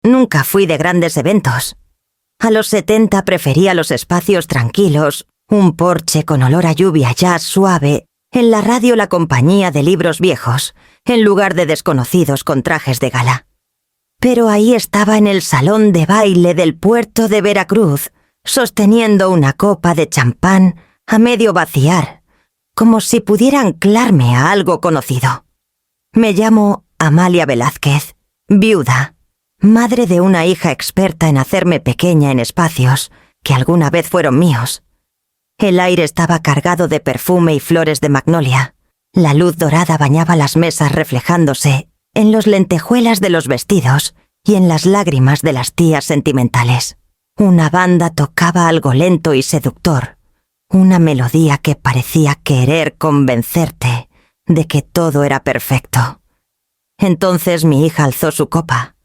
Nunca fui de grandes eventos. A los 70 prefería los espacios tranquilos, un porche con olor a lluvia jazz suave, en la radio la compañía de libros viejos, en lugar de desconocidos con trajes de gala. Pero ahí estaba en el salón de baile del puerto de Veracruz, sosteniendo una copa de champán a medio vaciar, como si pudiera anclarme a algo conocido. Me llamo Amalia Velázquez, viuda, madre de una hija experta en hacerme pequeña en espacios que alguna vez fueron míos. El aire estaba cargado de perfume y flores de magnolia. La luz dorada bañaba las mesas reflejándose en los lentejuelas de los vestidos y en las lágrimas de las tías sentimentales. Una banda tocaba algo lento y seductor, una melodía que parecía querer convencerte de que todo era perfecto. Entonces mi hija alzó su copa.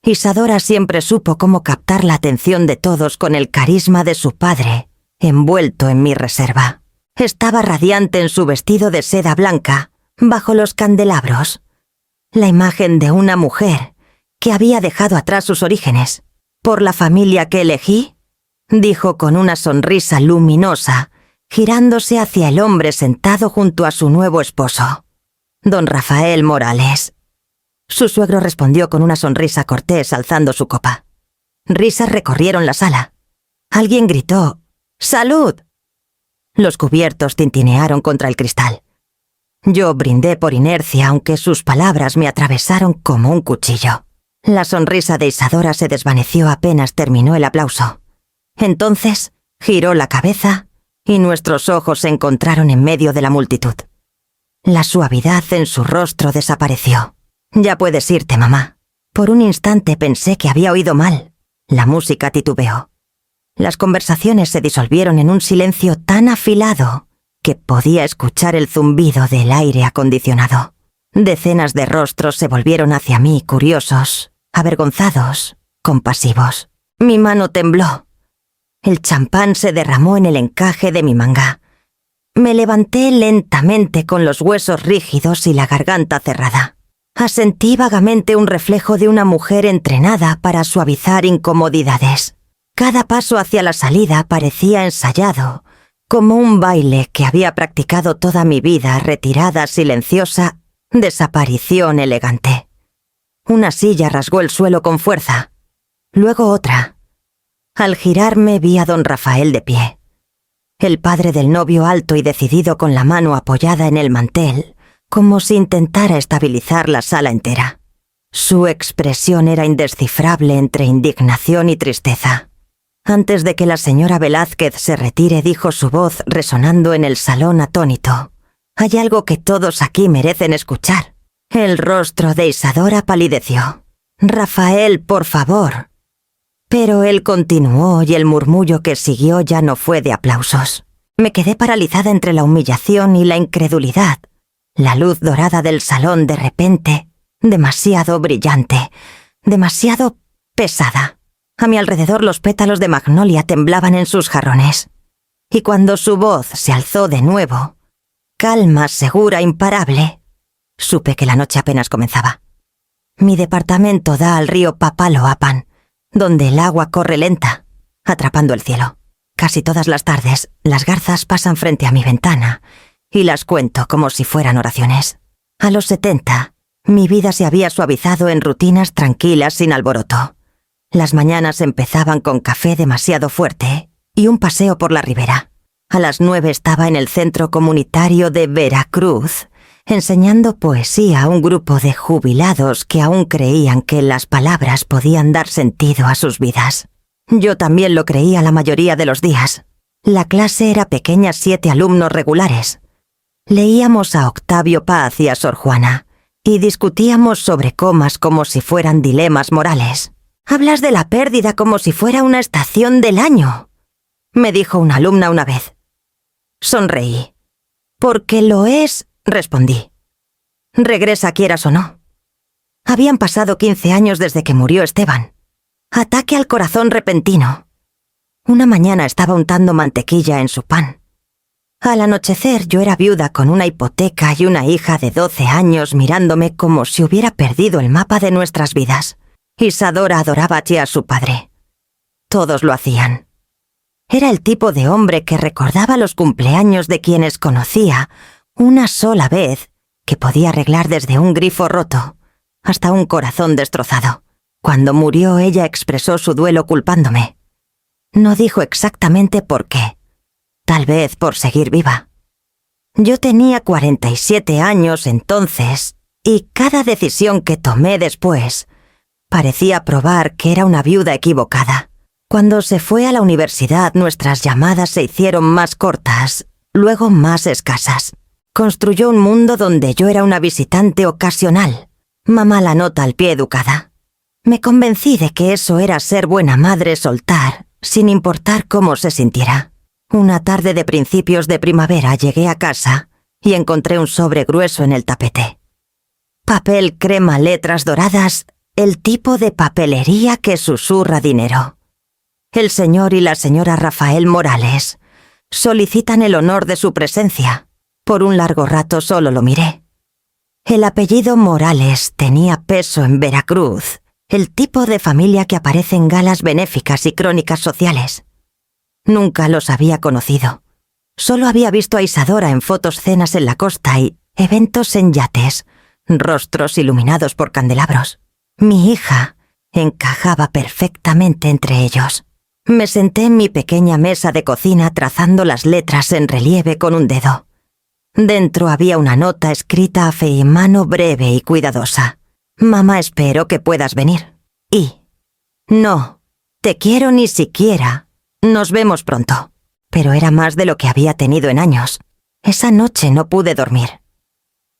Isadora siempre supo cómo captar la atención de todos con el carisma de su padre, envuelto en mi reserva. Estaba radiante en su vestido de seda blanca, bajo los candelabros. La imagen de una mujer que había dejado atrás sus orígenes. ¿Por la familia que elegí?, dijo con una sonrisa luminosa, girándose hacia el hombre sentado junto a su nuevo esposo, don Rafael Morales. Su suegro respondió con una sonrisa cortés alzando su copa. Risas recorrieron la sala. Alguien gritó: ¡Salud! Los cubiertos tintinearon contra el cristal. Yo brindé por inercia, aunque sus palabras me atravesaron como un cuchillo. La sonrisa de Isadora se desvaneció apenas terminó el aplauso. Entonces giró la cabeza y nuestros ojos se encontraron en medio de la multitud. La suavidad en su rostro desapareció. «Ya puedes irte, mamá». Por un instante pensé que había oído mal. La música titubeó. Las conversaciones se disolvieron en un silencio tan afilado que podía escuchar el zumbido del aire acondicionado. Decenas de rostros se volvieron hacia mí, curiosos, avergonzados, compasivos. Mi mano tembló. El champán se derramó en el encaje de mi manga. Me levanté lentamente con los huesos rígidos y la garganta cerrada. Asentí vagamente un reflejo de una mujer entrenada para suavizar incomodidades. Cada paso hacia la salida parecía ensayado, como un baile que había practicado toda mi vida, retirada silenciosa, desaparición elegante. Una silla rasgó el suelo con fuerza, luego otra. Al girarme vi a don Rafael de pie. El padre del novio alto y decidido con la mano apoyada en el mantel, como si intentara estabilizar la sala entera. Su expresión era indescifrable entre indignación y tristeza. Antes de que la señora Velázquez se retire, dijo su voz resonando en el salón atónito: «Hay algo que todos aquí merecen escuchar». El rostro de Isadora palideció. «Rafael, por favor». Pero él continuó y el murmullo que siguió ya no fue de aplausos. Me quedé paralizada entre la humillación y la incredulidad. La luz dorada del salón de repente, demasiado brillante, demasiado pesada. A mi alrededor los pétalos de magnolia temblaban en sus jarrones. Y cuando su voz se alzó de nuevo, calma, segura, imparable, supe que la noche apenas comenzaba. Mi departamento da al río Papaloapan, donde el agua corre lenta, atrapando el cielo. Casi todas las tardes, las garzas pasan frente a mi ventana y las cuento como si fueran oraciones. A los 70, mi vida se había suavizado en rutinas tranquilas sin alboroto. Las mañanas empezaban con café demasiado fuerte y un paseo por la ribera. A las 9 estaba en el centro comunitario de Veracruz, enseñando poesía a un grupo de jubilados que aún creían que las palabras podían dar sentido a sus vidas. Yo también lo creía la mayoría de los días. La clase era pequeña, 7 alumnos regulares. Leíamos a Octavio Paz y a Sor Juana, y discutíamos sobre comas como si fueran dilemas morales. «Hablas de la pérdida como si fuera una estación del año», me dijo una alumna una vez. Sonreí. «Porque lo es», respondí. «Regresa quieras o no». Habían pasado 15 años desde que murió Esteban. Ataque al corazón repentino. Una mañana estaba untando mantequilla en su pan. Al anochecer yo era viuda con una hipoteca y una hija de 12 años mirándome como si hubiera perdido el mapa de nuestras vidas. Isadora adoraba ya a su padre. Todos lo hacían. Era el tipo de hombre que recordaba los cumpleaños de quienes conocía una sola vez, que podía arreglar desde un grifo roto hasta un corazón destrozado. Cuando murió, ella expresó su duelo culpándome. No dijo exactamente por qué. Tal vez por seguir viva. Yo tenía 47 años entonces, y cada decisión que tomé después parecía probar que era una viuda equivocada. Cuando se fue a la universidad, nuestras llamadas se hicieron más cortas, luego más escasas. Construyó un mundo donde yo era una visitante ocasional. Mamá la nota al pie educada. Me convencí de que eso era ser buena madre soltar, sin importar cómo se sintiera. Una tarde de principios de primavera llegué a casa y encontré un sobre grueso en el tapete. Papel crema, letras doradas, el tipo de papelería que susurra dinero. El señor y la señora Rafael Morales solicitan el honor de su presencia. Por un largo rato solo lo miré. El apellido Morales tenía peso en Veracruz, el tipo de familia que aparece en galas benéficas y crónicas sociales. Nunca los había conocido. Solo había visto a Isadora en fotos, cenas en la costa y eventos en yates, rostros iluminados por candelabros. Mi hija encajaba perfectamente entre ellos. Me senté en mi pequeña mesa de cocina trazando las letras en relieve con un dedo. Dentro había una nota escrita a mano breve y cuidadosa. Mamá, espero que puedas venir. Y no, te quiero ni siquiera. Nos vemos pronto. Pero era más de lo que había tenido en años. Esa noche no pude dormir.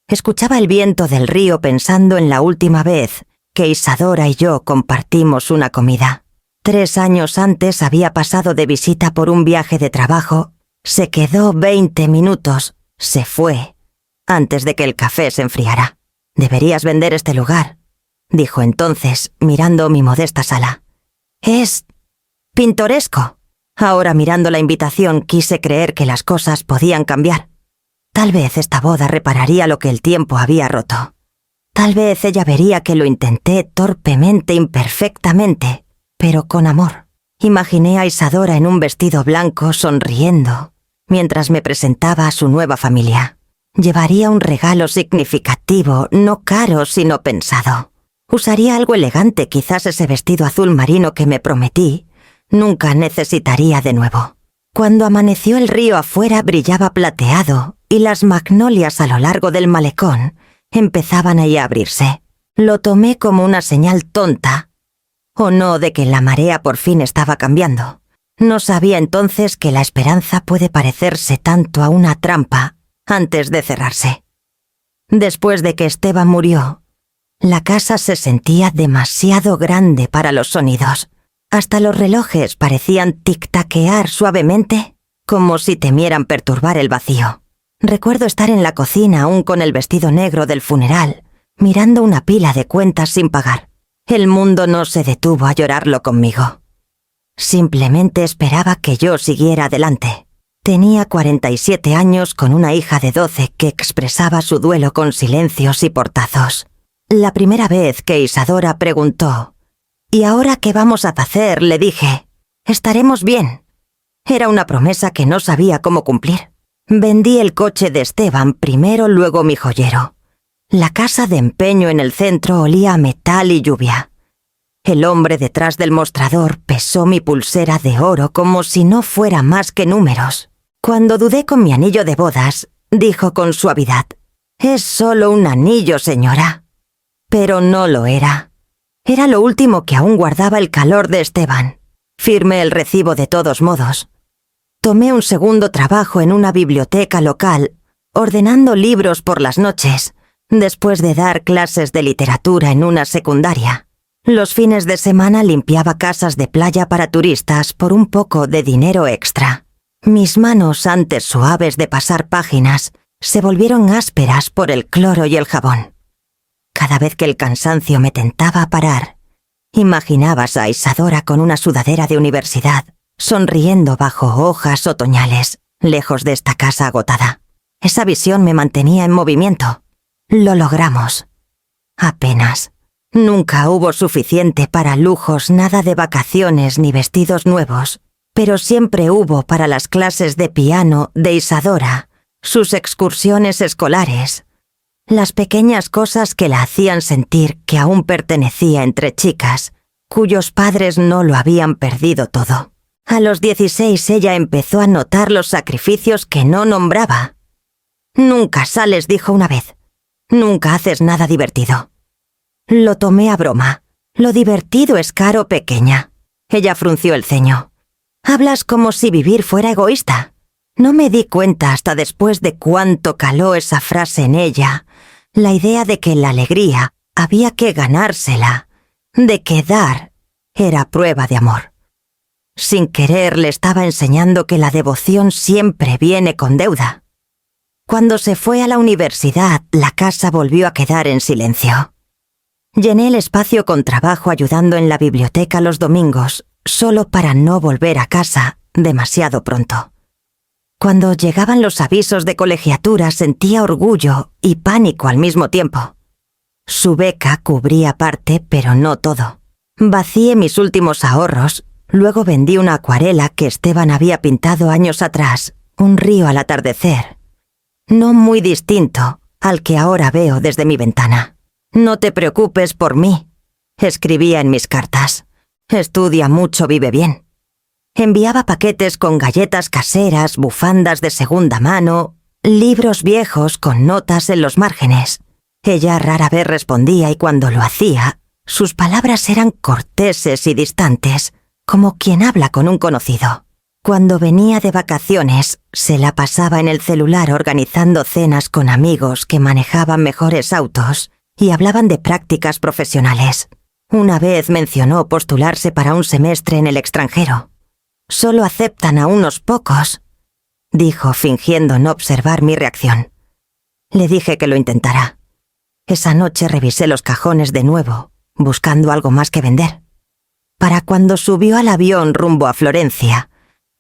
Escuchaba el viento del río pensando en la última vez que Isadora y yo compartimos una comida. 3 años antes había pasado de visita por un viaje de trabajo, se quedó 20 minutos, se fue, antes de que el café se enfriara. «Deberías vender este lugar», dijo entonces, mirando mi modesta sala. «Es pintoresco». Ahora, mirando la invitación, quise creer que las cosas podían cambiar. Tal vez esta boda repararía lo que el tiempo había roto. Tal vez ella vería que lo intenté torpemente, imperfectamente, pero con amor. Imaginé a Isadora en un vestido blanco sonriendo, mientras me presentaba a su nueva familia. Llevaría un regalo significativo, no caro sino pensado. Usaría algo elegante, quizás ese vestido azul marino que me prometí nunca necesitaría de nuevo. Cuando amaneció, el río afuera brillaba plateado y las magnolias a lo largo del malecón empezaban a abrirse. Lo tomé como una señal tonta, o no, de que la marea por fin estaba cambiando. No sabía entonces que la esperanza puede parecerse tanto a una trampa antes de cerrarse. Después de que Esteban murió, la casa se sentía demasiado grande para los sonidos. Hasta los relojes parecían tic-taquear suavemente, como si temieran perturbar el vacío. Recuerdo estar en la cocina aún con el vestido negro del funeral, mirando una pila de cuentas sin pagar. El mundo no se detuvo a llorarlo conmigo. Simplemente esperaba que yo siguiera adelante. Tenía 47 años con una hija de 12 que expresaba su duelo con silencios y portazos. La primera vez que Isadora preguntó, «¿Y ahora qué vamos a hacer?», le dije, «Estaremos bien». Era una promesa que no sabía cómo cumplir. Vendí el coche de Esteban primero, luego mi joyero. La casa de empeño en el centro olía a metal y lluvia. El hombre detrás del mostrador pesó mi pulsera de oro como si no fuera más que números. Cuando dudé con mi anillo de bodas, dijo con suavidad, «Es solo un anillo, señora». Pero no lo era. Era lo último que aún guardaba el calor de Esteban. Firmé el recibo de todos modos. Tomé un segundo trabajo en una biblioteca local, ordenando libros por las noches, después de dar clases de literatura en una secundaria. Los fines de semana limpiaba casas de playa para turistas por un poco de dinero extra. Mis manos, antes suaves de pasar páginas, se volvieron ásperas por el cloro y el jabón. Cada vez que el cansancio me tentaba a parar, imaginabas a Isadora con una sudadera de universidad, sonriendo bajo hojas otoñales, lejos de esta casa agotada. Esa visión me mantenía en movimiento. Lo logramos. Apenas. Nunca hubo suficiente para lujos, nada de vacaciones ni vestidos nuevos, pero siempre hubo para las clases de piano de Isadora, sus excursiones escolares, las pequeñas cosas que la hacían sentir que aún pertenecía entre chicas, cuyos padres no lo habían perdido todo. A los 16 ella empezó a notar los sacrificios que no nombraba. «Nunca sales», dijo una vez. «Nunca haces nada divertido». Lo tomé a broma. «Lo divertido es caro, pequeña». Ella frunció el ceño. «Hablas como si vivir fuera egoísta». No me di cuenta hasta después de cuánto caló esa frase en ella, la idea de que la alegría había que ganársela, de que dar era prueba de amor. Sin querer le estaba enseñando que la devoción siempre viene con deuda. Cuando se fue a la universidad, la casa volvió a quedar en silencio. Llené el espacio con trabajo ayudando en la biblioteca los domingos, solo para no volver a casa demasiado pronto. Cuando llegaban los avisos de colegiatura sentía orgullo y pánico al mismo tiempo. Su beca cubría parte, pero no todo. Vacié mis últimos ahorros, luego vendí una acuarela que Esteban había pintado años atrás, un río al atardecer. No muy distinto al que ahora veo desde mi ventana. «No te preocupes por mí», escribía en mis cartas. «Estudia mucho, vive bien». Enviaba paquetes con galletas caseras, bufandas de segunda mano, libros viejos con notas en los márgenes. Ella rara vez respondía y cuando lo hacía, sus palabras eran corteses y distantes, como quien habla con un conocido. Cuando venía de vacaciones, se la pasaba en el celular organizando cenas con amigos que manejaban mejores autos y hablaban de prácticas profesionales. Una vez mencionó postularse para un semestre en el extranjero. «Solo aceptan a unos pocos», dijo fingiendo no observar mi reacción. Le dije que lo intentara. Esa noche revisé los cajones de nuevo, buscando algo más que vender. Para cuando subió al avión rumbo a Florencia,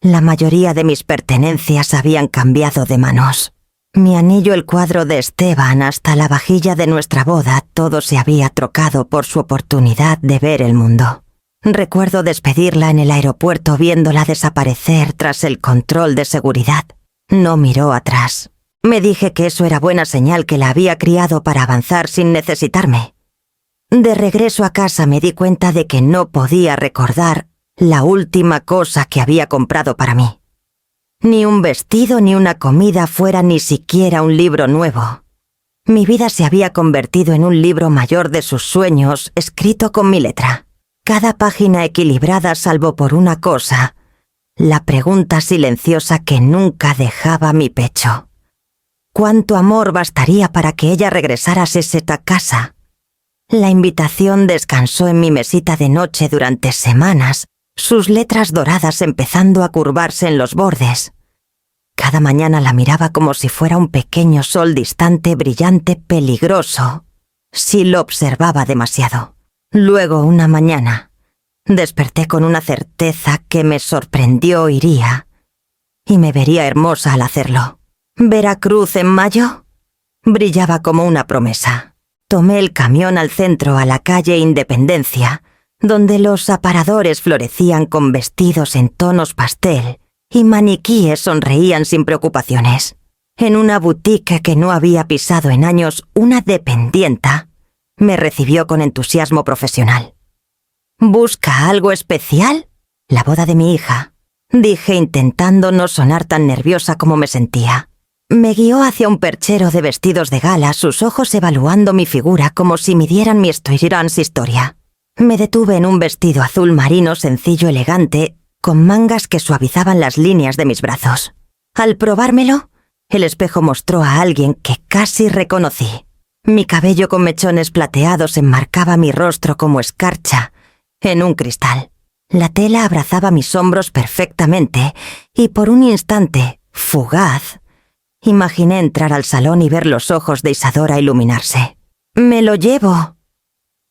la mayoría de mis pertenencias habían cambiado de manos. Mi anillo, el cuadro de Esteban, hasta la vajilla de nuestra boda, todo se había trocado por su oportunidad de ver el mundo. Recuerdo despedirla en el aeropuerto viéndola desaparecer tras el control de seguridad. No miró atrás. Me dije que eso era buena señal, que la había criado para avanzar sin necesitarme. De regreso a casa me di cuenta de que no podía recordar la última cosa que había comprado para mí. Ni un vestido ni una comida, fuera ni siquiera un libro nuevo. Mi vida se había convertido en un libro mayor de sus sueños, escrito con mi letra. Cada página equilibrada salvo por una cosa, la pregunta silenciosa que nunca dejaba mi pecho. ¿Cuánto amor bastaría para que ella regresara a esa casa? La invitación descansó en mi mesita de noche durante semanas, sus letras doradas empezando a curvarse en los bordes. Cada mañana la miraba como si fuera un pequeño sol distante, brillante, peligroso, si lo observaba demasiado. Luego, una mañana, desperté con una certeza que me sorprendió, iría, y me vería hermosa al hacerlo. ¿Veracruz en mayo? Brillaba como una promesa. Tomé el camión al centro, a la calle Independencia, donde los aparadores florecían con vestidos en tonos pastel y maniquíes sonreían sin preocupaciones. En una boutique que no había pisado en años, una dependienta me recibió con entusiasmo profesional. «¿Busca algo especial?» «La boda de mi hija», dije intentando no sonar tan nerviosa como me sentía. Me guió hacia un perchero de vestidos de gala, sus ojos evaluando mi figura como si midieran mi historia. Me detuve en un vestido azul marino sencillo, elegante, con mangas que suavizaban las líneas de mis brazos. Al probármelo, el espejo mostró a alguien que casi reconocí. Mi cabello con mechones plateados enmarcaba mi rostro como escarcha en un cristal. La tela abrazaba mis hombros perfectamente y por un instante, fugaz, imaginé entrar al salón y ver los ojos de Isadora iluminarse. «Me lo llevo»,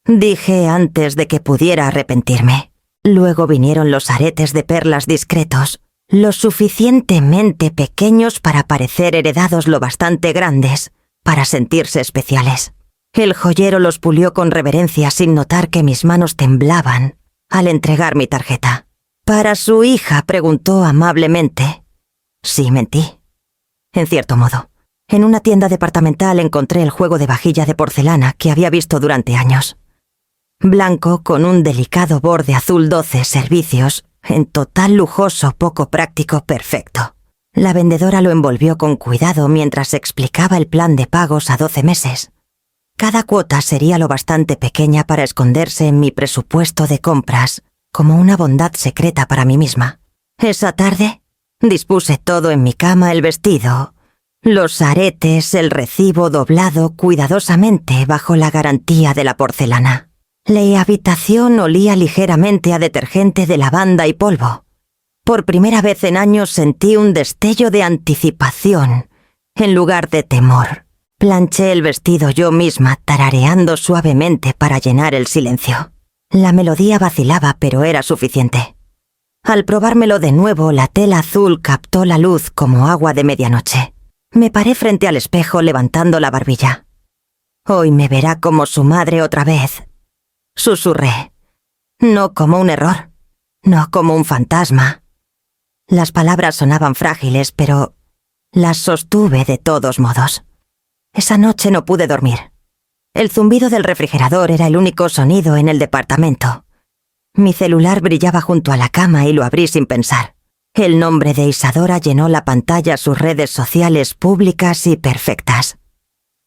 dije antes de que pudiera arrepentirme. Luego vinieron los aretes de perlas discretos, lo suficientemente pequeños para parecer heredados, lo bastante grandes para sentirse especiales. El joyero los pulió con reverencia sin notar que mis manos temblaban al entregar mi tarjeta. «¿Para su hija?», preguntó amablemente. Sí, mentí. En cierto modo. En una tienda departamental encontré el juego de vajilla de porcelana que había visto durante años. Blanco con un delicado borde azul 12 servicios, en total lujoso, poco práctico, perfecto. La vendedora lo envolvió con cuidado mientras explicaba el plan de pagos a 12 meses. Cada cuota sería lo bastante pequeña para esconderse en mi presupuesto de compras, como una bondad secreta para mí misma. Esa tarde dispuse todo en mi cama: el vestido, los aretes, el recibo doblado cuidadosamente bajo la garantía de la porcelana. La habitación olía ligeramente a detergente de lavanda y polvo. Por primera vez en años sentí un destello de anticipación en lugar de temor. Planché el vestido yo misma, tarareando suavemente para llenar el silencio. La melodía vacilaba, pero era suficiente. Al probármelo de nuevo, la tela azul captó la luz como agua de medianoche. Me paré frente al espejo levantando la barbilla. «Hoy me verá como su madre otra vez», susurré. No como un error, no como un fantasma. Las palabras sonaban frágiles, pero las sostuve de todos modos. Esa noche no pude dormir. El zumbido del refrigerador era el único sonido en el departamento. Mi celular brillaba junto a la cama y lo abrí sin pensar. El nombre de Isadora llenó la pantalla, sus redes sociales públicas y perfectas.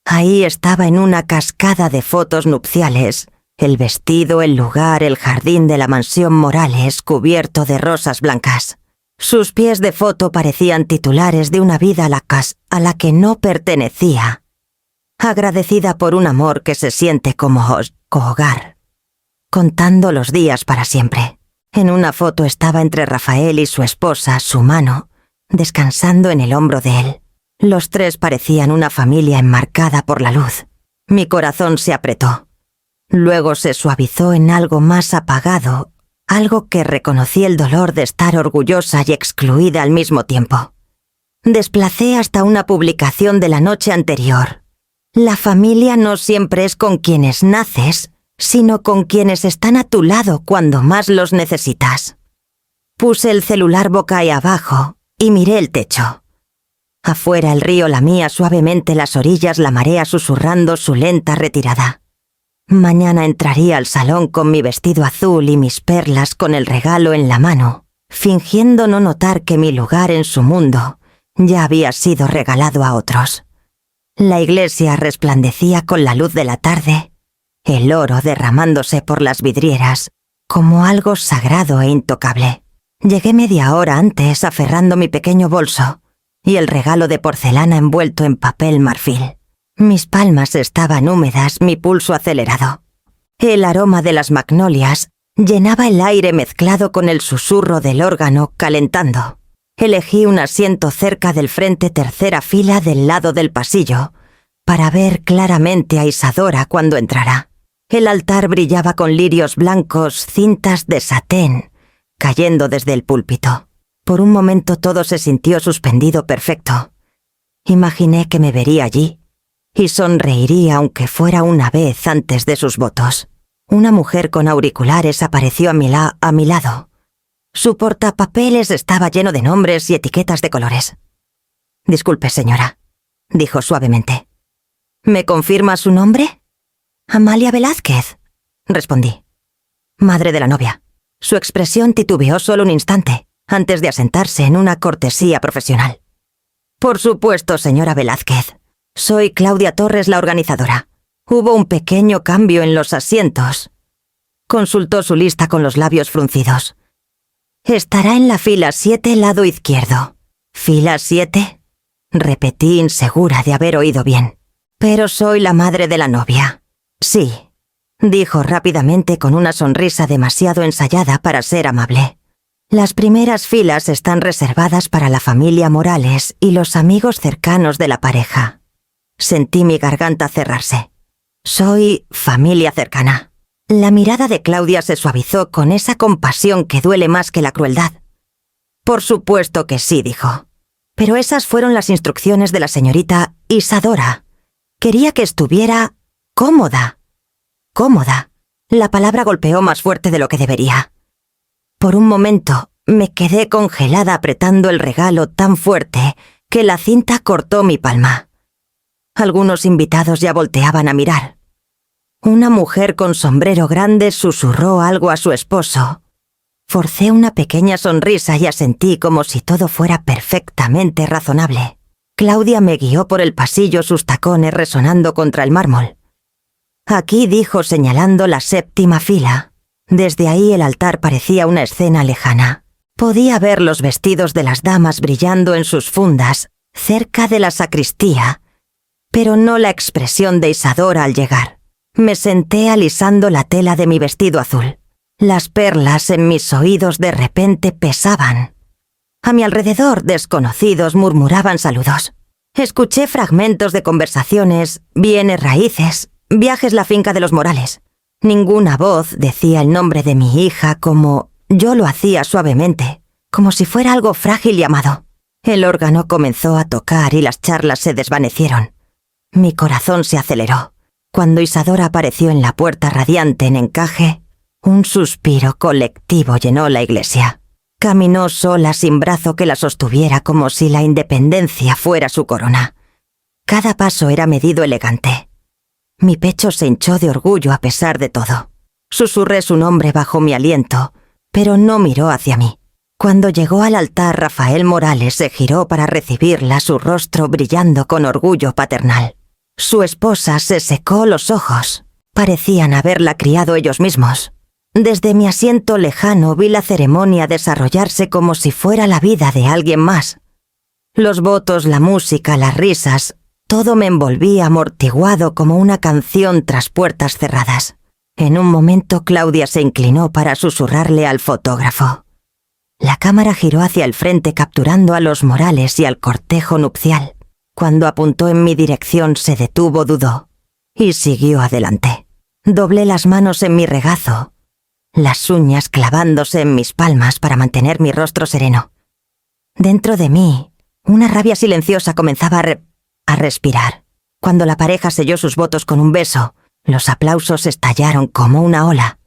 Ahí estaba en una cascada de fotos nupciales, el vestido, el lugar, el jardín de la mansión Morales cubierto de rosas blancas. Sus pies de foto parecían titulares de una vida a la que no pertenecía, agradecida por un amor que se siente como hogar, contando los días para siempre. En una foto estaba entre Rafael y su esposa, su mano, descansando en el hombro de él. Los tres parecían una familia enmarcada por la luz. Mi corazón se apretó. Luego se suavizó en algo más apagado, algo que reconocí el dolor de estar orgullosa y excluida al mismo tiempo. Desplacé hasta una publicación de la noche anterior. La familia no siempre es con quienes naces, sino con quienes están a tu lado cuando más los necesitas. Puse el celular boca abajo y miré el techo. Afuera el río lamía suavemente las orillas, la marea susurrando su lenta retirada. Mañana entraría al salón con mi vestido azul y mis perlas con el regalo en la mano, fingiendo no notar que mi lugar en su mundo ya había sido regalado a otros. La iglesia resplandecía con la luz de la tarde, el oro derramándose por las vidrieras, como algo sagrado e intocable. Llegué media hora antes aferrando mi pequeño bolso y el regalo de porcelana envuelto en papel marfil. Mis palmas estaban húmedas, mi pulso acelerado. El aroma de las magnolias llenaba el aire mezclado con el susurro del órgano calentando. Elegí un asiento cerca del frente, tercera fila del lado del pasillo, para ver claramente a Isadora cuando entrara. El altar brillaba con lirios blancos, cintas de satén, cayendo desde el púlpito. Por un momento todo se sintió suspendido perfecto. Imaginé que me vería allí y sonreiría aunque fuera una vez antes de sus votos. Una mujer con auriculares apareció a mi lado. Su portapapeles estaba lleno de nombres y etiquetas de colores. «Disculpe, señora», dijo suavemente. «¿Me confirma su nombre?» «Amalia Velázquez», respondí. «Madre de la novia». Su expresión titubeó solo un instante, antes de asentarse en una cortesía profesional. «Por supuesto, señora Velázquez. Soy Claudia Torres, la organizadora. Hubo un pequeño cambio en los asientos». Consultó su lista con los labios fruncidos. «Estará en la fila 7, lado izquierdo». «¿Fila 7?» Repetí, insegura de haber oído bien. «Pero soy la madre de la novia». «Sí», dijo rápidamente con una sonrisa demasiado ensayada para ser amable. «Las primeras filas están reservadas para la familia Morales y los amigos cercanos de la pareja». Sentí mi garganta cerrarse. «Soy familia cercana». La mirada de Claudia se suavizó con esa compasión que duele más que la crueldad. «Por supuesto que sí», dijo. «Pero esas fueron las instrucciones de la señorita Isadora. Quería que estuviera Cómoda. Cómoda. La palabra golpeó más fuerte de lo que debería. Por un momento me quedé congelada apretando el regalo tan fuerte que la cinta cortó mi palma. Algunos invitados ya volteaban a mirar. Una mujer con sombrero grande susurró algo a su esposo. Forcé una pequeña sonrisa y asentí como si todo fuera perfectamente razonable. Claudia me guió por el pasillo, sus tacones resonando contra el mármol. Aquí, dijo señalando la 7ª fila. Desde ahí el altar parecía una escena lejana. Podía ver los vestidos de las damas brillando en sus fundas, cerca de la sacristía, pero no la expresión de Isadora al llegar. Me senté alisando la tela de mi vestido azul. Las perlas en mis oídos de repente pesaban. A mi alrededor, desconocidos murmuraban saludos. Escuché fragmentos de conversaciones, bienes raíces, viajes la finca de los Morales. Ninguna voz decía el nombre de mi hija como yo lo hacía suavemente, como si fuera algo frágil y amado. El órgano comenzó a tocar y las charlas se desvanecieron. Mi corazón se aceleró. Cuando Isadora apareció en la puerta radiante en encaje, un suspiro colectivo llenó la iglesia. Caminó sola sin brazo que la sostuviera como si la independencia fuera su corona. Cada paso era medido elegante. Mi pecho se hinchó de orgullo a pesar de todo. Susurré su nombre bajo mi aliento, pero no miró hacia mí. Cuando llegó al altar, Rafael Morales se giró para recibirla, su rostro brillando con orgullo paternal. Su esposa se secó los ojos. Parecían haberla criado ellos mismos. Desde mi asiento lejano vi la ceremonia desarrollarse como si fuera la vida de alguien más. Los votos, la música, las risas, todo me envolvía amortiguado como una canción tras puertas cerradas. En un momento Claudia se inclinó para susurrarle al fotógrafo. La cámara giró hacia el frente capturando a los Morales y al cortejo nupcial. Cuando apuntó en mi dirección se detuvo, dudó y siguió adelante. Doblé las manos en mi regazo, las uñas clavándose en mis palmas para mantener mi rostro sereno. Dentro de mí, una rabia silenciosa comenzaba a respirar. Cuando la pareja selló sus votos con un beso, los aplausos estallaron como una ola.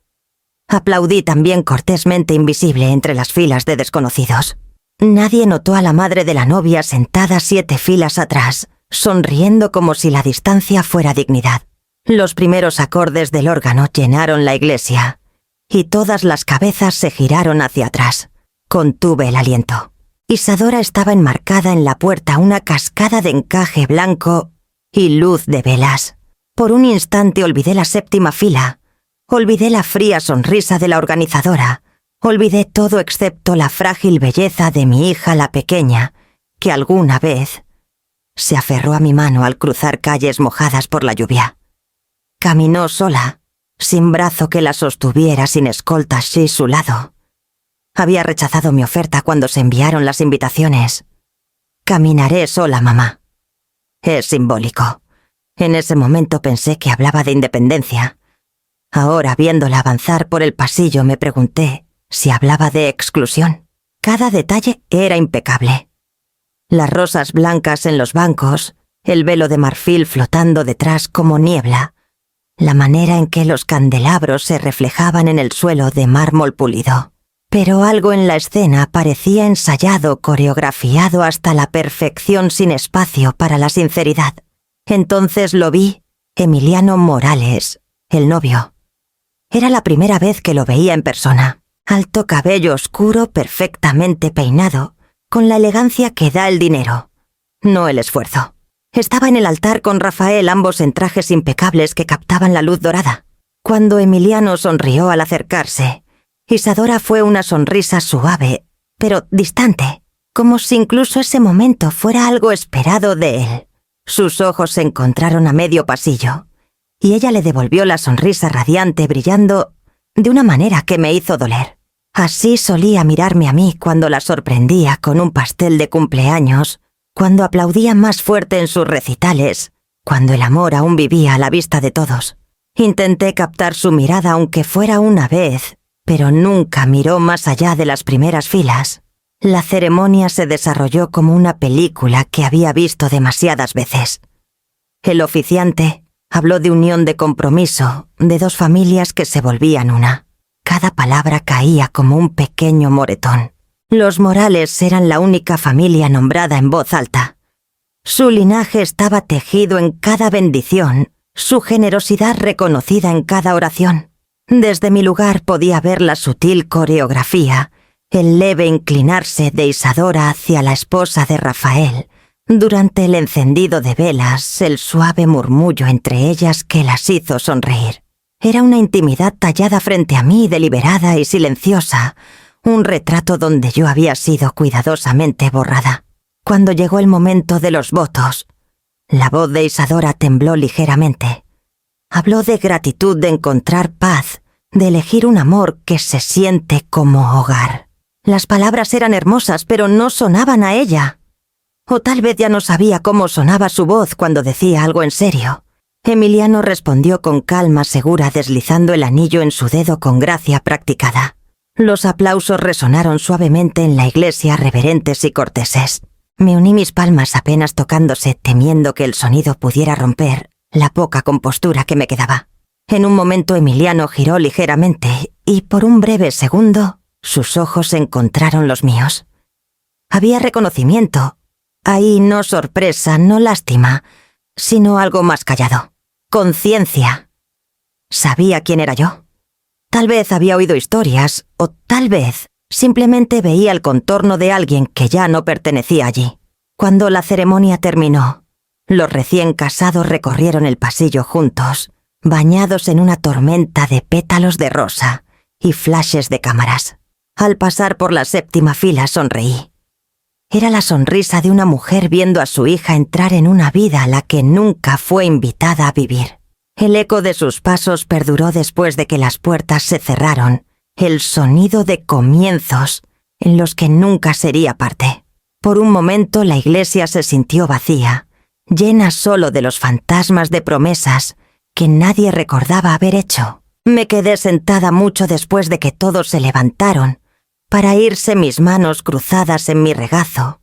Aplaudí también cortésmente invisible entre las filas de desconocidos. Nadie notó a la madre de la novia sentada 7 filas atrás, sonriendo como si la distancia fuera dignidad. Los primeros acordes del órgano llenaron la iglesia, y todas las cabezas se giraron hacia atrás. Contuve el aliento. Isadora estaba enmarcada en la puerta, una cascada de encaje blanco y luz de velas. Por un instante olvidé la 7ª fila, olvidé la fría sonrisa de la organizadora, olvidé todo excepto la frágil belleza de mi hija la pequeña, que alguna vez se aferró a mi mano al cruzar calles mojadas por la lluvia. Caminó sola, sin brazo que la sostuviera, sin escolta a su lado. Había rechazado mi oferta cuando se enviaron las invitaciones. Caminaré sola, mamá. Es simbólico. En ese momento pensé que hablaba de independencia. Ahora, viéndola avanzar por el pasillo, me pregunté si hablaba de exclusión. Cada detalle era impecable. Las rosas blancas en los bancos, el velo de marfil flotando detrás como niebla, la manera en que los candelabros se reflejaban en el suelo de mármol pulido. Pero algo en la escena parecía ensayado, coreografiado hasta la perfección, sin espacio para la sinceridad. Entonces lo vi, Emiliano Morales, el novio. Era la primera vez que lo veía en persona. Alto cabello oscuro, perfectamente peinado, con la elegancia que da el dinero, no el esfuerzo. Estaba en el altar con Rafael, ambos en trajes impecables que captaban la luz dorada. Cuando Emiliano sonrió al acercarse, Isadora fue una sonrisa suave, pero distante, como si incluso ese momento fuera algo esperado de él. Sus ojos se encontraron a medio pasillo, y ella le devolvió la sonrisa radiante, brillando de una manera que me hizo doler. Así solía mirarme a mí cuando la sorprendía con un pastel de cumpleaños, cuando aplaudía más fuerte en sus recitales, cuando el amor aún vivía a la vista de todos. Intenté captar su mirada aunque fuera una vez, pero nunca miró más allá de las primeras filas. La ceremonia se desarrolló como una película que había visto demasiadas veces. El oficiante, Habló de unión de compromiso, de dos familias que se volvían una. Cada palabra caía como un pequeño moretón. Los Morales eran la única familia nombrada en voz alta. Su linaje estaba tejido en cada bendición, su generosidad reconocida en cada oración. Desde mi lugar podía ver la sutil coreografía, el leve inclinarse de Isadora hacia la esposa de Rafael, durante el encendido de velas, el suave murmullo entre ellas que las hizo sonreír. Era una intimidad tallada frente a mí, deliberada y silenciosa, un retrato donde yo había sido cuidadosamente borrada. Cuando llegó el momento de los votos, la voz de Isadora tembló ligeramente. Habló de gratitud, de encontrar paz, de elegir un amor que se siente como hogar. Las palabras eran hermosas, pero no sonaban a ella. O tal vez ya no sabía cómo sonaba su voz cuando decía algo en serio. Emiliano respondió con calma segura, deslizando el anillo en su dedo con gracia practicada. Los aplausos resonaron suavemente en la iglesia, reverentes y corteses. Me uní mis palmas apenas tocándose, temiendo que el sonido pudiera romper la poca compostura que me quedaba. En un momento Emiliano giró ligeramente y por un breve segundo sus ojos encontraron los míos. Había reconocimiento. Ahí no sorpresa, no lástima, sino algo más callado. Conciencia. ¿Sabía quién era yo? Tal vez había oído historias, o tal vez simplemente veía el contorno de alguien que ya no pertenecía allí. Cuando la ceremonia terminó, los recién casados recorrieron el pasillo juntos, bañados en una tormenta de pétalos de rosa y flashes de cámaras. Al pasar por la séptima fila sonreí. Era la sonrisa de una mujer viendo a su hija entrar en una vida a la que nunca fue invitada a vivir. El eco de sus pasos perduró después de que las puertas se cerraron, el sonido de comienzos en los que nunca sería parte. Por un momento la iglesia se sintió vacía, llena solo de los fantasmas de promesas que nadie recordaba haber hecho. Me quedé sentada mucho después de que todos se levantaron, para irse mis manos cruzadas en mi regazo,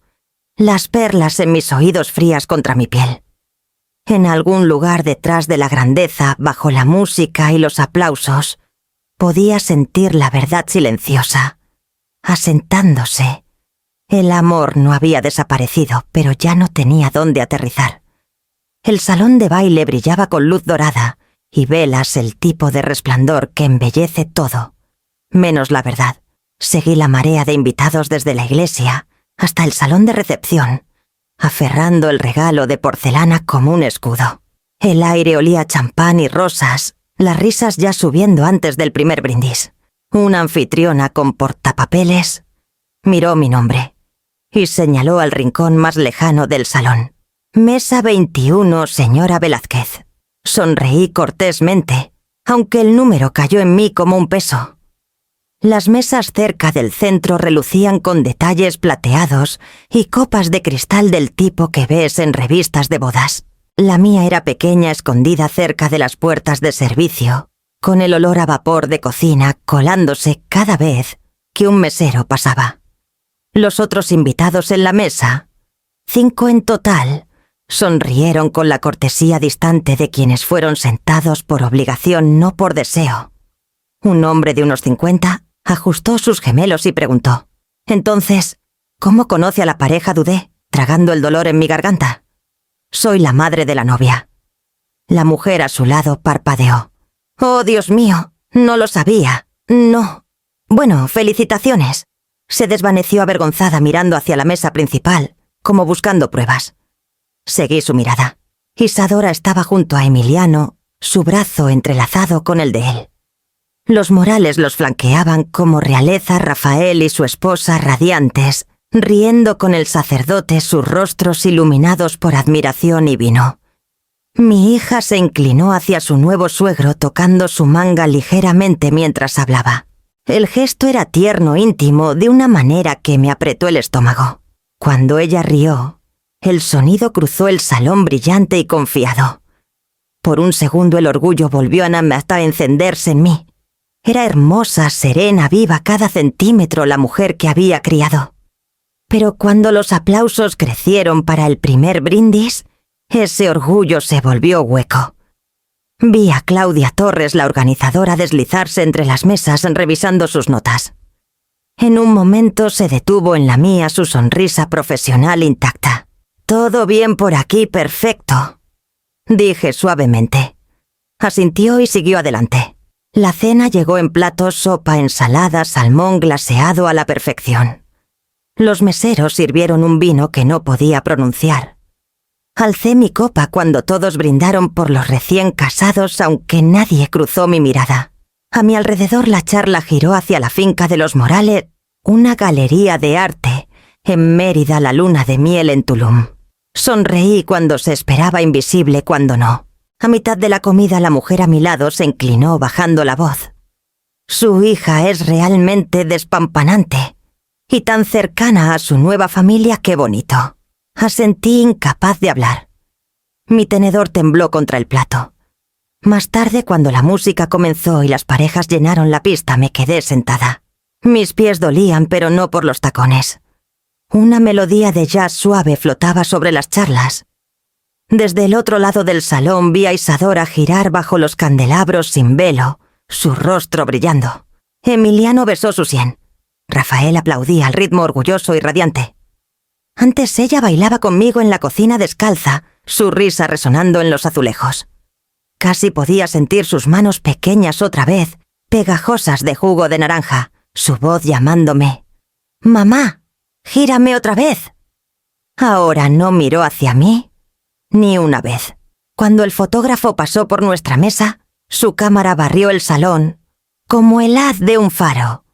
las perlas en mis oídos frías contra mi piel. En algún lugar detrás de la grandeza, bajo la música y los aplausos, podía sentir la verdad silenciosa, asentándose. El amor no había desaparecido, pero ya no tenía dónde aterrizar. El salón de baile brillaba con luz dorada y velas, el tipo de resplandor que embellece todo, menos la verdad. Seguí la marea de invitados desde la iglesia hasta el salón de recepción, aferrando el regalo de porcelana como un escudo. El aire olía a champán y rosas, las risas ya subiendo antes del primer brindis. Una anfitriona con portapapeles miró mi nombre y señaló al rincón más lejano del salón. Mesa 21, señora Velázquez. Sonreí cortésmente, aunque el número cayó en mí como un peso. Las mesas cerca del centro relucían con detalles plateados y copas de cristal del tipo que ves en revistas de bodas. La mía era pequeña, escondida cerca de las puertas de servicio, con el olor a vapor de cocina colándose cada vez que un mesero pasaba. Los otros invitados en la mesa, 5 en total, sonrieron con la cortesía distante de quienes fueron sentados por obligación, no por deseo. Un hombre de unos 50 ajustó sus gemelos y preguntó: «Entonces, ¿cómo conoce a la pareja?», dudé, tragando el dolor en mi garganta. «Soy la madre de la novia». La mujer a su lado parpadeó. «Oh, Dios mío, no lo sabía. No. Bueno, felicitaciones». Se desvaneció avergonzada mirando hacia la mesa principal, como buscando pruebas. Seguí su mirada. Isadora estaba junto a Emiliano, su brazo entrelazado con el de él. Los Morales los flanqueaban como realeza, Rafael y su esposa radiantes, riendo con el sacerdote, sus rostros iluminados por admiración y vino. Mi hija se inclinó hacia su nuevo suegro tocando su manga ligeramente mientras hablaba. El gesto era tierno, íntimo, de una manera que me apretó el estómago. Cuando ella rió, el sonido cruzó el salón brillante y confiado. Por un segundo el orgullo volvió a encenderse en mí. Era hermosa, serena, viva cada centímetro la mujer que había criado. Pero cuando los aplausos crecieron para el primer brindis, ese orgullo se volvió hueco. Vi a Claudia Torres, la organizadora, deslizarse entre las mesas revisando sus notas. En un momento se detuvo en la mía su sonrisa profesional intacta. «Todo bien por aquí, perfecto», dije suavemente. Asintió y siguió adelante. La cena llegó en platos: sopa, ensalada, salmón glaseado a la perfección. Los meseros sirvieron un vino que no podía pronunciar. Alcé mi copa cuando todos brindaron por los recién casados, aunque nadie cruzó mi mirada. A mi alrededor la charla giró hacia la finca de los Morales, una galería de arte, en Mérida, la luna de miel en Tulum. Sonreí cuando se esperaba, invisible cuando no. A mitad de la comida la mujer a mi lado se inclinó bajando la voz. Su hija es realmente despampanante y tan cercana a su nueva familia, qué bonito. Asentí, incapaz de hablar. Mi tenedor tembló contra el plato. Más tarde, cuando la música comenzó y las parejas llenaron la pista, me quedé sentada. Mis pies dolían, pero no por los tacones. Una melodía de jazz suave flotaba sobre las charlas. Desde el otro lado del salón vi a Isadora girar bajo los candelabros sin velo, su rostro brillando. Emiliano besó su sien. Rafael aplaudía al ritmo orgulloso y radiante. Antes ella bailaba conmigo en la cocina descalza, su risa resonando en los azulejos. Casi podía sentir sus manos pequeñas otra vez, pegajosas de jugo de naranja, su voz llamándome. «Mamá, gírame otra vez». Ahora no miró hacia mí ni una vez. Cuando el fotógrafo pasó por nuestra mesa, su cámara barrió el salón como el haz de un faro.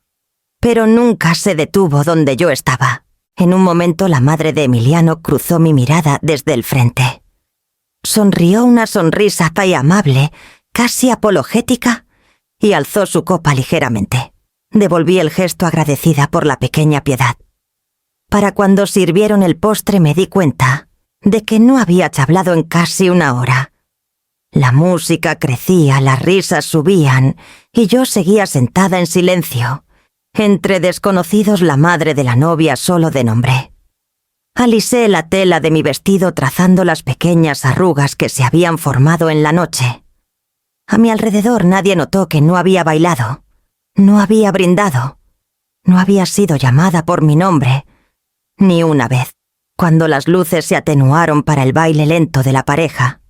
Pero nunca se detuvo donde yo estaba. En un momento la madre de Emiliano cruzó mi mirada desde el frente. Sonrió una sonrisa tan amable, casi apologética, y alzó su copa ligeramente. Devolví el gesto agradecida por la pequeña piedad. Para cuando sirvieron el postre me di cuenta de que no había charlado en casi una hora. La música crecía, las risas subían, y yo seguía sentada en silencio. Entre desconocidos, la madre de la novia solo de nombre. Alisé la tela de mi vestido trazando las pequeñas arrugas que se habían formado en la noche. A mi alrededor nadie notó que no había bailado, no había brindado, no había sido llamada por mi nombre, ni una vez. Cuando las luces se atenuaron para el baile lento de la pareja,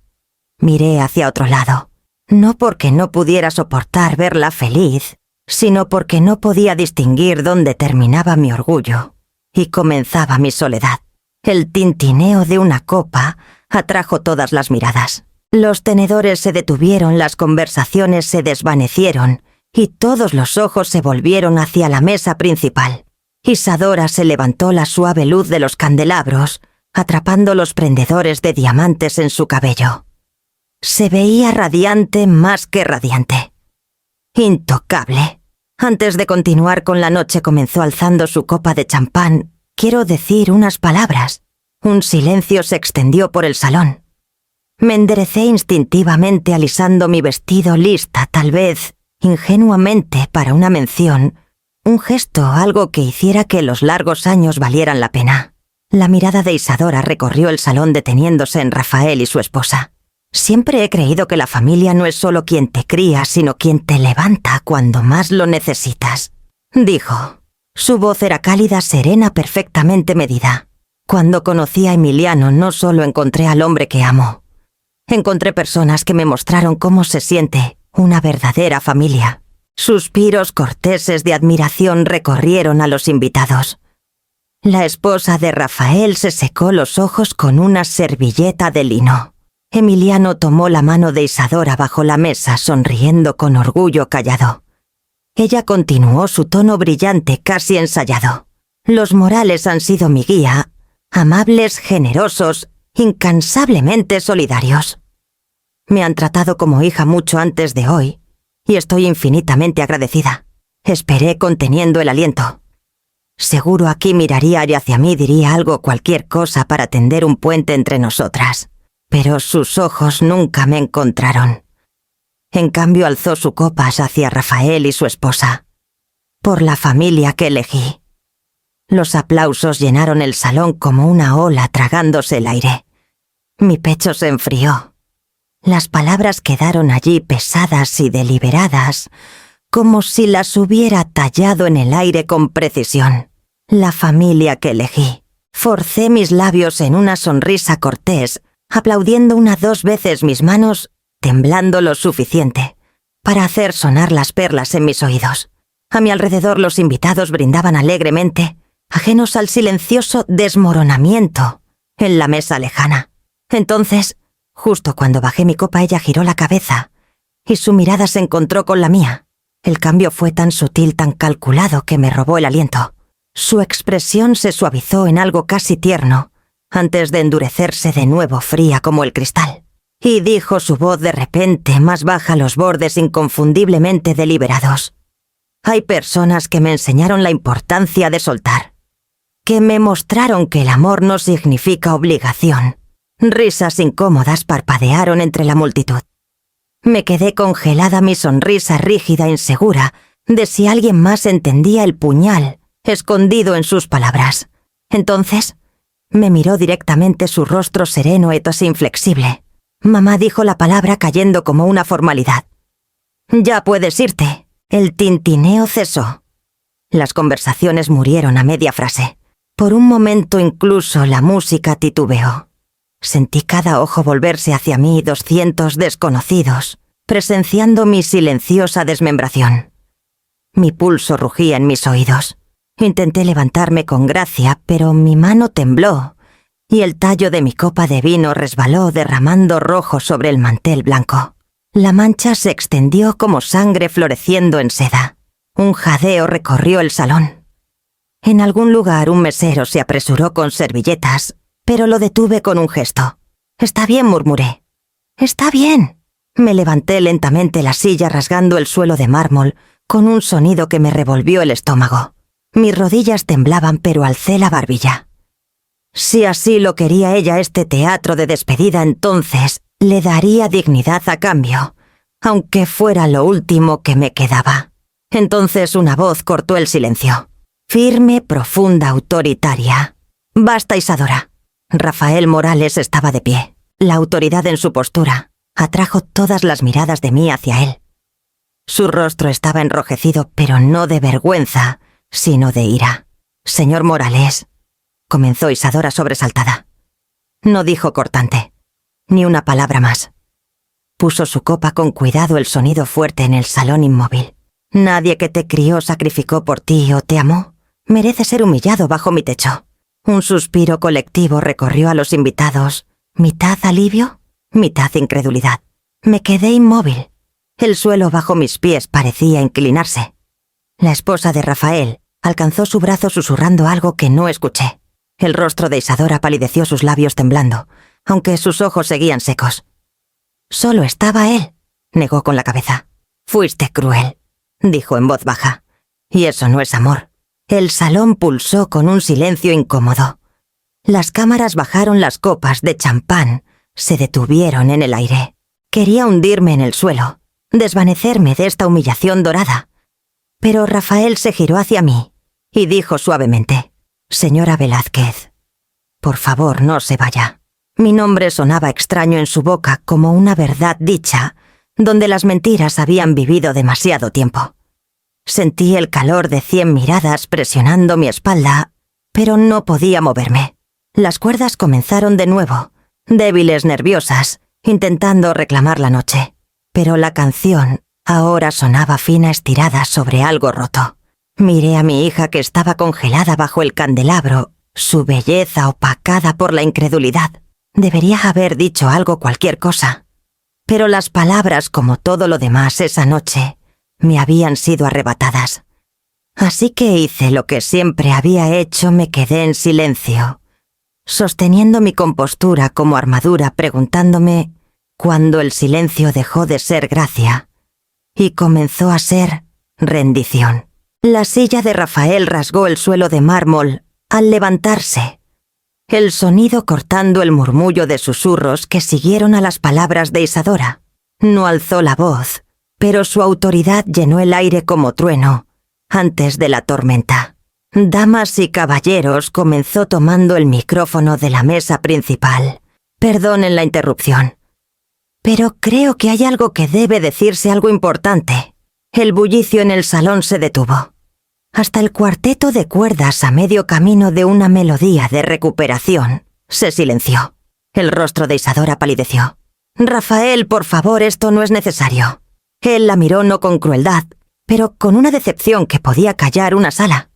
miré hacia otro lado, no porque no pudiera soportar verla feliz, sino porque no podía distinguir dónde terminaba mi orgullo y comenzaba mi soledad. El tintineo de una copa atrajo todas las miradas. Los tenedores se detuvieron, las conversaciones se desvanecieron y todos los ojos se volvieron hacia la mesa principal. Isadora se levantó la suave luz de los candelabros, atrapando los prendedores de diamantes en su cabello. Se veía radiante, más que radiante. Intocable. Antes de continuar con la noche comenzó alzando su copa de champán, quiero decir, unas palabras. Un silencio se extendió por el salón. Me enderecé instintivamente alisando mi vestido, lista, tal vez, ingenuamente, para una mención, un gesto, algo que hiciera que los largos años valieran la pena. La mirada de Isadora recorrió el salón deteniéndose en Rafael y su esposa. Siempre he creído que la familia no es solo quien te cría, sino quien te levanta cuando más lo necesitas, dijo. Su voz era cálida, serena, perfectamente medida. Cuando conocí a Emiliano no solo encontré al hombre que amo. Encontré personas que me mostraron cómo se siente una verdadera familia. Suspiros corteses de admiración recorrieron a los invitados. La esposa de Rafael se secó los ojos con una servilleta de lino. Emiliano tomó la mano de Isadora bajo la mesa, sonriendo con orgullo callado. Ella continuó su tono brillante, casi ensayado. Los Morales han sido mi guía, amables, generosos, incansablemente solidarios. Me han tratado como hija mucho antes de hoy, y estoy infinitamente agradecida. Esperé conteniendo el aliento. Seguro aquí miraría y hacia mí diría algo, cualquier cosa para tender un puente entre nosotras. Pero sus ojos nunca me encontraron. En cambio alzó su copa hacia Rafael y su esposa. Por la familia que elegí. Los aplausos llenaron el salón como una ola tragándose el aire. Mi pecho se enfrió. Las palabras quedaron allí pesadas y deliberadas, como si las hubiera tallado en el aire con precisión. La familia que elegí. Forcé mis labios en una sonrisa cortés, aplaudiendo 2 veces mis manos, temblando lo suficiente para hacer sonar las perlas en mis oídos. A mi alrededor los invitados brindaban alegremente, ajenos al silencioso desmoronamiento en la mesa lejana. Entonces, justo cuando bajé mi copa, ella giró la cabeza y su mirada se encontró con la mía. El cambio fue tan sutil, tan calculado, que me robó el aliento. Su expresión se suavizó en algo casi tierno, antes de endurecerse de nuevo, fría como el cristal. Y dijo su voz de repente, más baja, los bordes inconfundiblemente deliberados. Hay personas que me enseñaron la importancia de soltar, que me mostraron que el amor no significa obligación. Risas incómodas parpadearon entre la multitud. Me quedé congelada, mi sonrisa rígida, insegura de si alguien más entendía el puñal escondido en sus palabras. Entonces, me miró directamente, su rostro sereno, casi inflexible. Mamá dijo la palabra cayendo como una formalidad. «Ya puedes irte». El tintineo cesó. Las conversaciones murieron a media frase. Por un momento incluso la música titubeó. Sentí cada ojo volverse hacia mí, 200 desconocidos, presenciando mi silenciosa desmembración. Mi pulso rugía en mis oídos. Intenté levantarme con gracia, pero mi mano tembló y el tallo de mi copa de vino resbaló derramando rojo sobre el mantel blanco. La mancha se extendió como sangre floreciendo en seda. Un jadeo recorrió el salón. En algún lugar un mesero se apresuró con servilletas, pero lo detuve con un gesto. «Está bien», murmuré. «Está bien». Me levanté lentamente la silla rasgando el suelo de mármol con un sonido que me revolvió el estómago. Mis rodillas temblaban, pero alcé la barbilla. Si así lo quería ella, este teatro de despedida, entonces le daría dignidad a cambio, aunque fuera lo último que me quedaba. Entonces una voz cortó el silencio. Firme, profunda, autoritaria. «Basta, Isadora». Rafael Morales estaba de pie. La autoridad en su postura atrajo todas las miradas de mí hacia él. Su rostro estaba enrojecido, pero no de vergüenza, sino de ira. «Señor Morales», comenzó Isadora sobresaltada. No dijo cortante, ni una palabra más. Puso su copa con cuidado, el sonido fuerte en el salón inmóvil. «Nadie que te crió, sacrificó por ti o te amó merece ser humillado bajo mi techo». Un suspiro colectivo recorrió a los invitados, mitad alivio, mitad incredulidad. Me quedé inmóvil. El suelo bajo mis pies parecía inclinarse. La esposa de Rafael alcanzó su brazo susurrando algo que no escuché. El rostro de Isadora palideció, sus labios temblando, aunque sus ojos seguían secos. «Solo estaba él», negó con la cabeza. «Fuiste cruel», dijo en voz baja. «Y eso no es amor». El salón pulsó con un silencio incómodo. Las cámaras bajaron las copas de champán, se detuvieron en el aire. Quería hundirme en el suelo, desvanecerme de esta humillación dorada. Pero Rafael se giró hacia mí y dijo suavemente: «Señora Velázquez, por favor, no se vaya». Mi nombre sonaba extraño en su boca, como una verdad dicha, donde las mentiras habían vivido demasiado tiempo. Sentí el calor de 100 miradas presionando mi espalda, pero no podía moverme. Las cuerdas comenzaron de nuevo, débiles, nerviosas, intentando reclamar la noche. Pero la canción ahora sonaba fina, estirada sobre algo roto. Miré a mi hija, que estaba congelada bajo el candelabro, su belleza opacada por la incredulidad. Debería haber dicho algo, cualquier cosa. Pero las palabras, como todo lo demás esa noche, me habían sido arrebatadas. Así que hice lo que siempre había hecho, me quedé en silencio, sosteniendo mi compostura como armadura, preguntándome cuándo el silencio dejó de ser gracia y comenzó a ser rendición. La silla de Rafael rasgó el suelo de mármol al levantarse, el sonido cortando el murmullo de susurros que siguieron a las palabras de Isadora. No alzó la voz, pero su autoridad llenó el aire como trueno antes de la tormenta. «Damas y caballeros», comenzó tomando el micrófono de la mesa principal. «Perdonen la interrupción, Pero creo que hay algo que debe decirse, algo importante. El bullicio en el salón se detuvo. Hasta el cuarteto de cuerdas a medio camino de una melodía de recuperación se silenció. El rostro de Isadora palideció. «Rafael, por favor, esto no es necesario». Él la miró no con crueldad, pero con una decepción que podía callar una sala.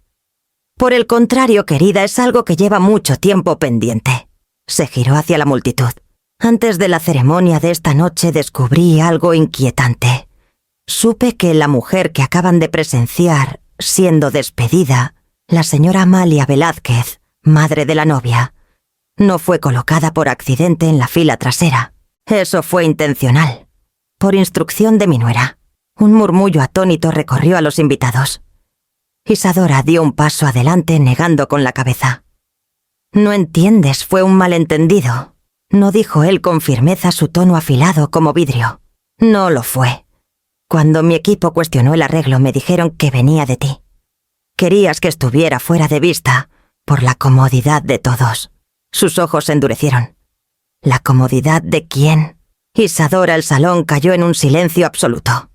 «Por el contrario, querida, es algo que lleva mucho tiempo pendiente». Se giró hacia la multitud. «Antes de la ceremonia de esta noche descubrí algo inquietante. Supe que la mujer que acaban de presenciar, siendo despedida, la señora Amalia Velázquez, madre de la novia, no fue colocada por accidente en la fila trasera. Eso fue intencional. Por instrucción de mi nuera». Un murmullo atónito recorrió a los invitados. Isadora dio un paso adelante negando con la cabeza. «No entiendes, fue un malentendido», no dijo él con firmeza, su tono afilado como vidrio. «No lo fue. Cuando mi equipo cuestionó el arreglo me dijeron que venía de ti. Querías que estuviera fuera de vista por la comodidad de todos». Sus ojos se endurecieron. ¿La comodidad de quién? Isadora, el salón cayó en un silencio absoluto.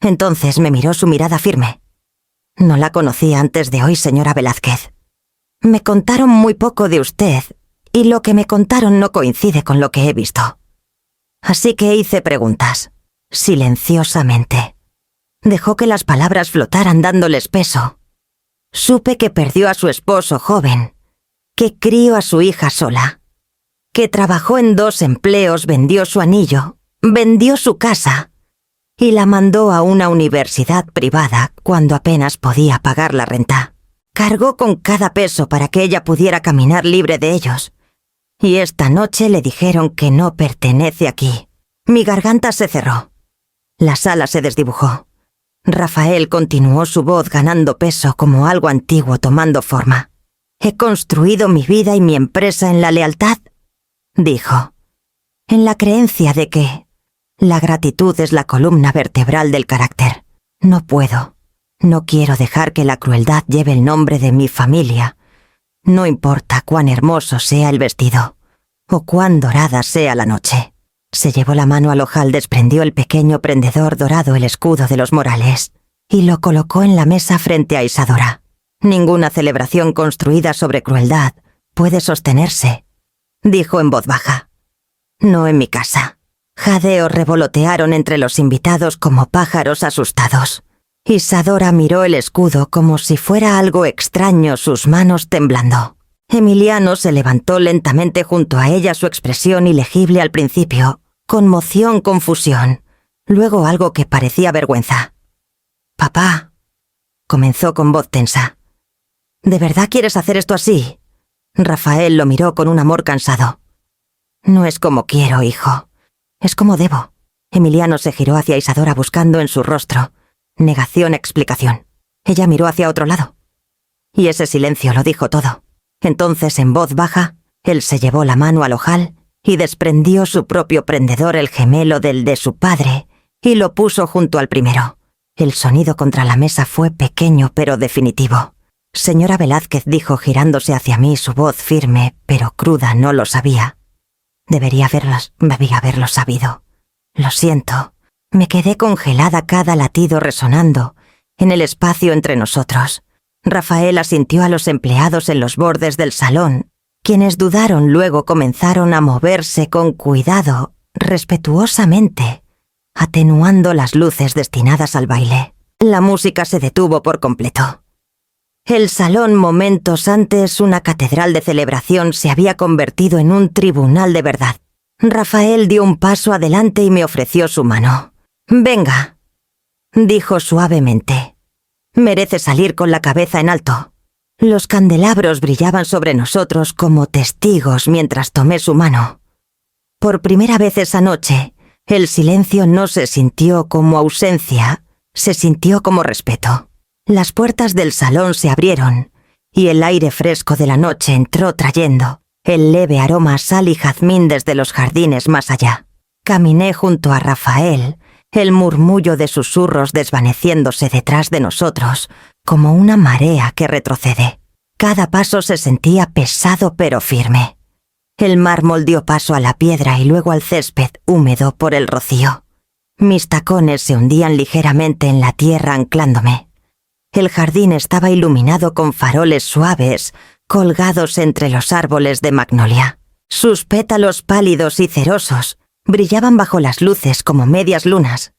Entonces me miró su mirada firme. «No la conocí antes de hoy, señora Velázquez. Me contaron muy poco de usted, y lo que me contaron no coincide con lo que he visto. Así que hice preguntas, silenciosamente. Dejó que las palabras flotaran dándoles peso. Supe que perdió a su esposo joven, que crió a su hija sola, que trabajó en 2 empleos, vendió su anillo, vendió su casa y la mandó a una universidad privada cuando apenas podía pagar la renta. Cargó con cada peso para que ella pudiera caminar libre de ellos. Y esta noche le dijeron que no pertenece aquí». Mi garganta se cerró. La sala se desdibujó. Rafael continuó, su voz ganando peso como algo antiguo tomando forma. «He construido mi vida y mi empresa en la lealtad», dijo, «en la creencia de que la gratitud es la columna vertebral del carácter. No puedo, no quiero dejar que la crueldad lleve el nombre de mi familia. No importa cuán hermoso sea el vestido, o cuán dorada sea la noche». Se llevó la mano al ojal, desprendió el pequeño prendedor dorado, el escudo de los Morales, y lo colocó en la mesa frente a Isadora. «Ninguna celebración construida sobre crueldad puede sostenerse», dijo en voz baja. «No en mi casa». Jadeos revolotearon entre los invitados como pájaros asustados. Isadora miró el escudo como si fuera algo extraño, sus manos temblando. Emiliano se levantó lentamente junto a ella, su expresión ilegible al principio, conmoción, confusión, luego algo que parecía vergüenza. «Papá», comenzó con voz tensa. «¿De verdad quieres hacer esto así?» Rafael lo miró con un amor cansado. «No es como quiero, hijo. Es como debo». Emiliano se giró hacia Isadora buscando en su rostro negación, explicación. Ella miró hacia otro lado. Y ese silencio lo dijo todo. Entonces, en voz baja, él se llevó la mano al ojal y desprendió su propio prendedor, el gemelo del de su padre, y lo puso junto al primero. El sonido contra la mesa fue pequeño pero definitivo. «Señora Velázquez», dijo girándose hacia mí, su voz firme pero cruda, «no lo sabía. Debía haberlo sabido. Lo siento». Me quedé congelada, cada latido resonando en el espacio entre nosotros. Rafael asintió a los empleados en los bordes del salón, quienes dudaron, luego comenzaron a moverse con cuidado, respetuosamente, atenuando las luces destinadas al baile. La música se detuvo por completo. El salón, momentos antes una catedral de celebración, se había convertido en un tribunal de verdad. Rafael dio un paso adelante y me ofreció su mano. «Venga», dijo suavemente. «Merece salir con la cabeza en alto». Los candelabros brillaban sobre nosotros como testigos mientras tomé su mano. Por primera vez esa noche, el silencio no se sintió como ausencia, se sintió como respeto. Las puertas del salón se abrieron y el aire fresco de la noche entró trayendo el leve aroma a sal y jazmín desde los jardines más allá. Caminé junto a Rafael, el murmullo de susurros desvaneciéndose detrás de nosotros, como una marea que retrocede. Cada paso se sentía pesado pero firme. El mármol dio paso a la piedra y luego al césped húmedo por el rocío. Mis tacones se hundían ligeramente en la tierra anclándome. El jardín estaba iluminado con faroles suaves, colgados entre los árboles de magnolia. Sus pétalos pálidos y cerosos brillaban bajo las luces como medias lunas.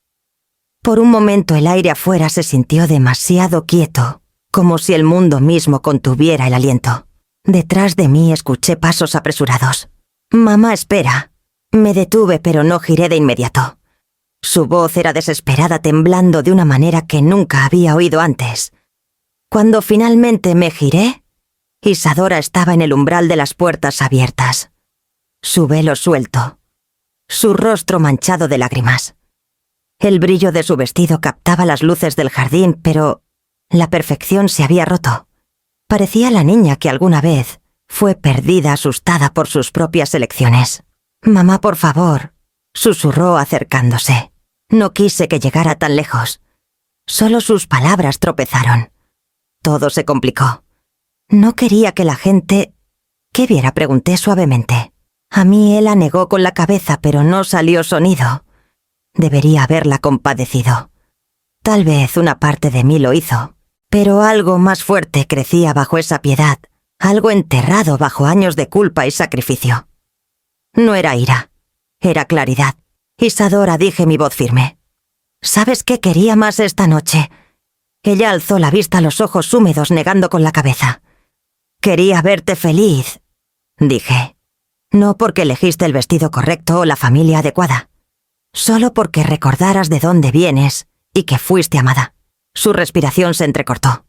Por un momento el aire afuera se sintió demasiado quieto, como si el mundo mismo contuviera el aliento. Detrás de mí escuché pasos apresurados. «Mamá, espera». Me detuve, pero no giré de inmediato. Su voz era desesperada, temblando de una manera que nunca había oído antes. Cuando finalmente me giré, Isadora estaba en el umbral de las puertas abiertas. Su velo suelto, su rostro manchado de lágrimas. El brillo de su vestido captaba las luces del jardín, pero la perfección se había roto. Parecía la niña que alguna vez fue perdida, asustada por sus propias elecciones. «Mamá, por favor», susurró acercándose. No quise que llegara tan lejos. Solo sus palabras tropezaron. Todo se complicó. No quería que la gente... ¿Qué viera?, pregunté suavemente. A mí él negó con la cabeza, pero no salió sonido. Debería haberla compadecido. Tal vez una parte de mí lo hizo. Pero algo más fuerte crecía bajo esa piedad, algo enterrado bajo años de culpa y sacrificio. No era ira, era claridad. «Isadora», dije, mi voz firme. «¿Sabes qué quería más esta noche?» Ella alzó la vista, los ojos húmedos, negando con la cabeza. «Quería verte feliz», dije. «No porque elegiste el vestido correcto o la familia adecuada. Solo porque recordaras de dónde vienes y que fuiste amada». Su respiración se entrecortó.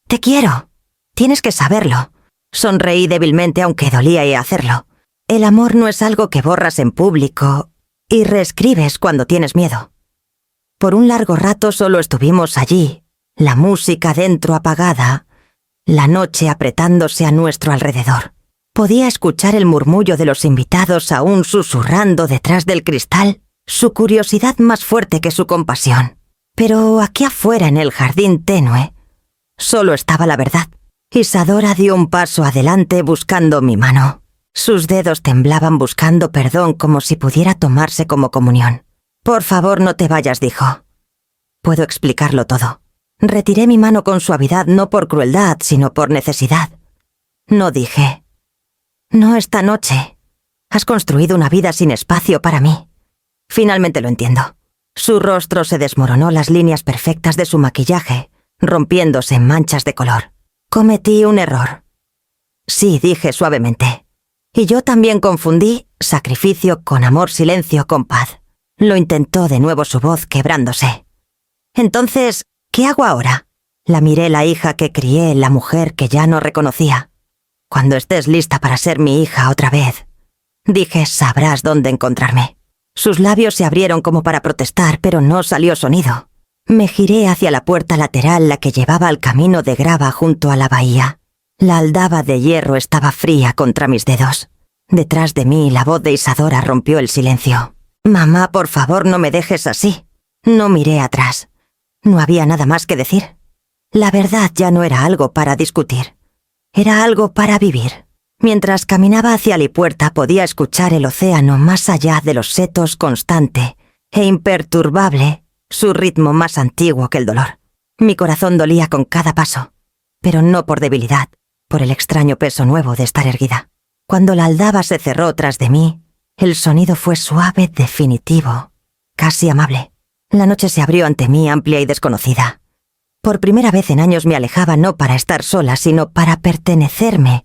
«Te quiero. Tienes que saberlo». Sonreí débilmente, aunque dolía hacerlo. El amor no es algo que borras en público y reescribes cuando tienes miedo. Por un largo rato solo estuvimos allí, la música dentro apagada, la noche apretándose a nuestro alrededor. Podía escuchar el murmullo de los invitados aún susurrando detrás del cristal, su curiosidad más fuerte que su compasión. Pero aquí afuera, en el jardín tenue, solo estaba la verdad. Isadora dio un paso adelante buscando mi mano. Sus dedos temblaban buscando perdón, como si pudiera tomarse como comunión. «Por favor, no te vayas», dijo. «Puedo explicarlo todo». Retiré mi mano con suavidad, no por crueldad, sino por necesidad. No dije. «No esta noche. Has construido una vida sin espacio para mí. Finalmente lo entiendo». Su rostro se desmoronó, las líneas perfectas de su maquillaje, rompiéndose en manchas de color. «Cometí un error». «Sí», dije suavemente. «Y yo también confundí sacrificio con amor, silencio con paz». Lo intentó de nuevo, su voz quebrándose. «Entonces, ¿qué hago ahora?» La miré, la hija que crié, la mujer que ya no reconocía. «Cuando estés lista para ser mi hija otra vez», dije, «sabrás dónde encontrarme». Sus labios se abrieron como para protestar, pero no salió sonido. Me giré hacia la puerta lateral, la que llevaba al camino de grava junto a la bahía. La aldaba de hierro estaba fría contra mis dedos. Detrás de mí, la voz de Isadora rompió el silencio. «Mamá, por favor, no me dejes así». No miré atrás. No había nada más que decir. La verdad ya no era algo para discutir. Era algo para vivir. Mientras caminaba hacia la puerta podía escuchar el océano más allá de los setos, constante e imperturbable, su ritmo más antiguo que el dolor. Mi corazón dolía con cada paso, pero no por debilidad, por el extraño peso nuevo de estar erguida. Cuando la aldaba se cerró tras de mí, el sonido fue suave, definitivo, casi amable. La noche se abrió ante mí, amplia y desconocida. Por primera vez en años me alejaba no para estar sola, sino para pertenecerme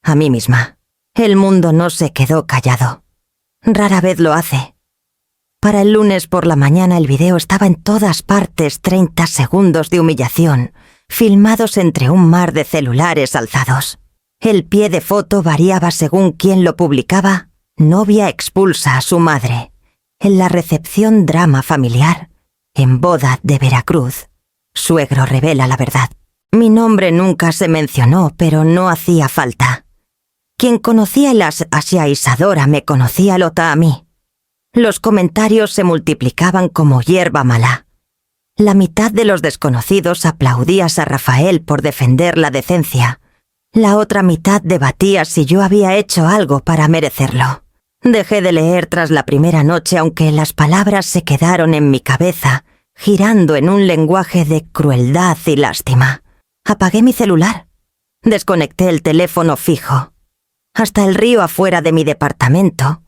a mí misma. El mundo no se quedó callado. Rara vez lo hace. Para el lunes por la mañana el video estaba en todas partes, 30 segundos de humillación, filmados entre un mar de celulares alzados. El pie de foto variaba según quién lo publicaba. Novia expulsa a su madre. En la recepción, drama familiar. En boda de Veracruz, suegro revela la verdad. Mi nombre nunca se mencionó, pero no hacía falta. Quien conocía el hacia Isadora me conocía Lota a mí. Los comentarios se multiplicaban como hierba mala. La mitad de los desconocidos aplaudías a Rafael por defender la decencia. La otra mitad debatía si yo había hecho algo para merecerlo. Dejé de leer tras la primera noche, aunque las palabras se quedaron en mi cabeza, girando en un lenguaje de crueldad y lástima. Apagué mi celular. Desconecté el teléfono fijo. Hasta el río afuera de mi departamento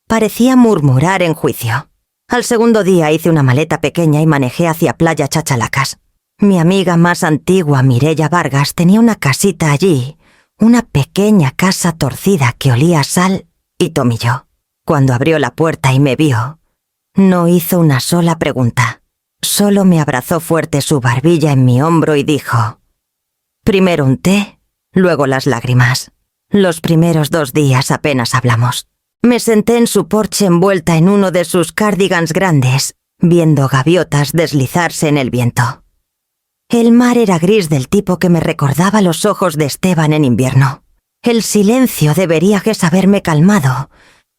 parecía murmurar en juicio. Al segundo día hice una maleta pequeña y manejé hacia Playa Chachalacas. Mi amiga más antigua, Mireia Vargas, tenía una casita allí, una pequeña casa torcida que olía a sal y tomillo. Cuando abrió la puerta y me vio, no hizo una sola pregunta. Solo me abrazó fuerte su barbilla en mi hombro y dijo: primero un té, luego las lágrimas. Los primeros 2 días apenas hablamos. Me senté en su porche envuelta en uno de sus cardigans grandes, viendo gaviotas deslizarse en el viento. El mar era gris del tipo que me recordaba los ojos de Esteban en invierno. El silencio debería haberme calmado,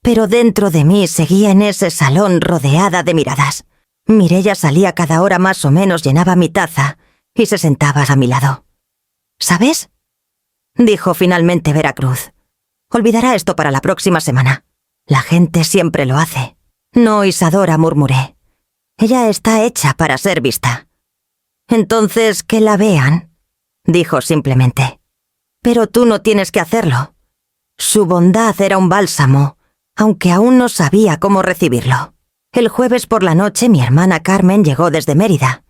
pero dentro de mí seguía en ese salón rodeada de miradas. Mireia salía cada hora más o menos, llenaba mi taza y se sentaba a mi lado. ¿Sabes?, dijo finalmente Veracruz. Olvidará esto para la próxima semana. La gente siempre lo hace. No, Isadora, murmuré. Ella está hecha para ser vista. Entonces, que la vean, dijo simplemente. Pero tú no tienes que hacerlo. Su bondad era un bálsamo, aunque aún no sabía cómo recibirlo. El jueves por la noche mi hermana Carmen llegó desde Mérida.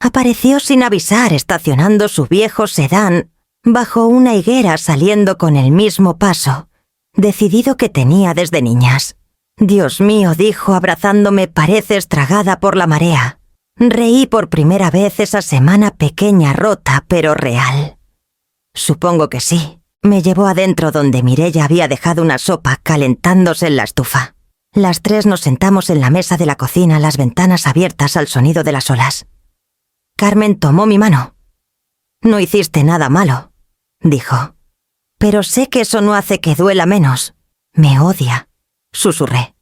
Apareció sin avisar, estacionando su viejo sedán bajo una higuera, saliendo con el mismo paso decidido que tenía desde niñas. Dios mío, dijo abrazándome, pareces tragada por la marea. Reí por primera vez esa semana, pequeña, rota, pero real. Supongo que sí. Me llevó adentro donde Mireia había dejado una sopa calentándose en la estufa. Las 3 nos sentamos en la mesa de la cocina, las ventanas abiertas al sonido de las olas. Carmen tomó mi mano. No hiciste nada malo, dijo. Pero sé que eso no hace que duela menos. Me odia, susurré.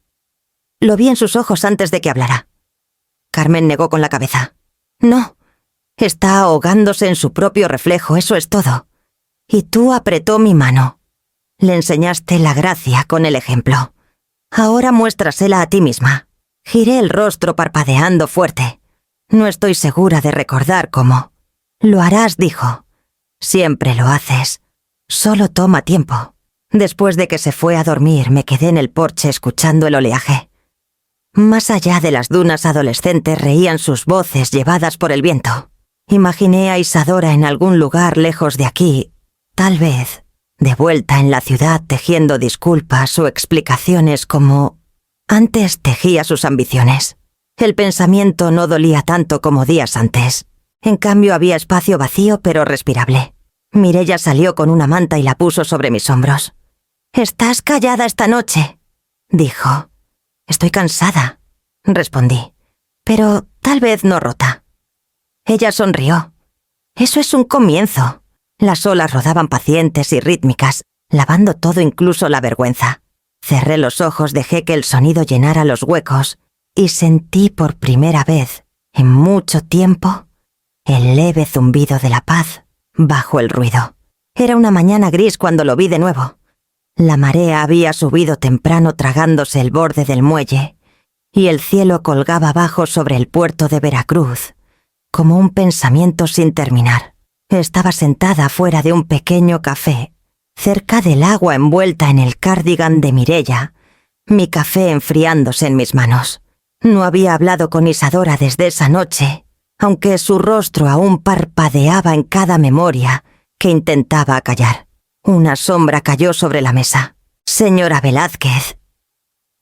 Lo vi en sus ojos antes de que hablara. Carmen negó con la cabeza. No, está ahogándose en su propio reflejo, eso es todo. Y tú apretó mi mano. Le enseñaste la gracia con el ejemplo. Ahora muéstrasela a ti misma. Giré el rostro parpadeando fuerte. No estoy segura de recordar cómo. Lo harás, dijo. Siempre lo haces. Solo toma tiempo. Después de que se fue a dormir, me quedé en el porche escuchando el oleaje. Más allá de las dunas adolescentes reían sus voces llevadas por el viento. Imaginé a Isadora en algún lugar lejos de aquí, tal vez, de vuelta en la ciudad, tejiendo disculpas o explicaciones como antes tejía sus ambiciones. El pensamiento no dolía tanto como días antes. En cambio había espacio vacío pero respirable. Mireia salió con una manta y la puso sobre mis hombros. «¿Estás callada esta noche?», dijo. «Estoy cansada», respondí, «pero tal vez no rota». Ella sonrió. «Eso es un comienzo». Las olas rodaban pacientes y rítmicas, lavando todo, incluso la vergüenza. Cerré los ojos, dejé que el sonido llenara los huecos y sentí por primera vez, en mucho tiempo, el leve zumbido de la paz bajo el ruido. Era una mañana gris cuando lo vi de nuevo. La marea había subido temprano tragándose el borde del muelle y el cielo colgaba abajo sobre el puerto de Veracruz, como un pensamiento sin terminar. Estaba sentada fuera de un pequeño café, cerca del agua envuelta en el cardigan de Mireia, mi café enfriándose en mis manos. No había hablado con Isadora desde esa noche, aunque su rostro aún parpadeaba en cada memoria que intentaba acallar. Una sombra cayó sobre la mesa. «Señora Velázquez»,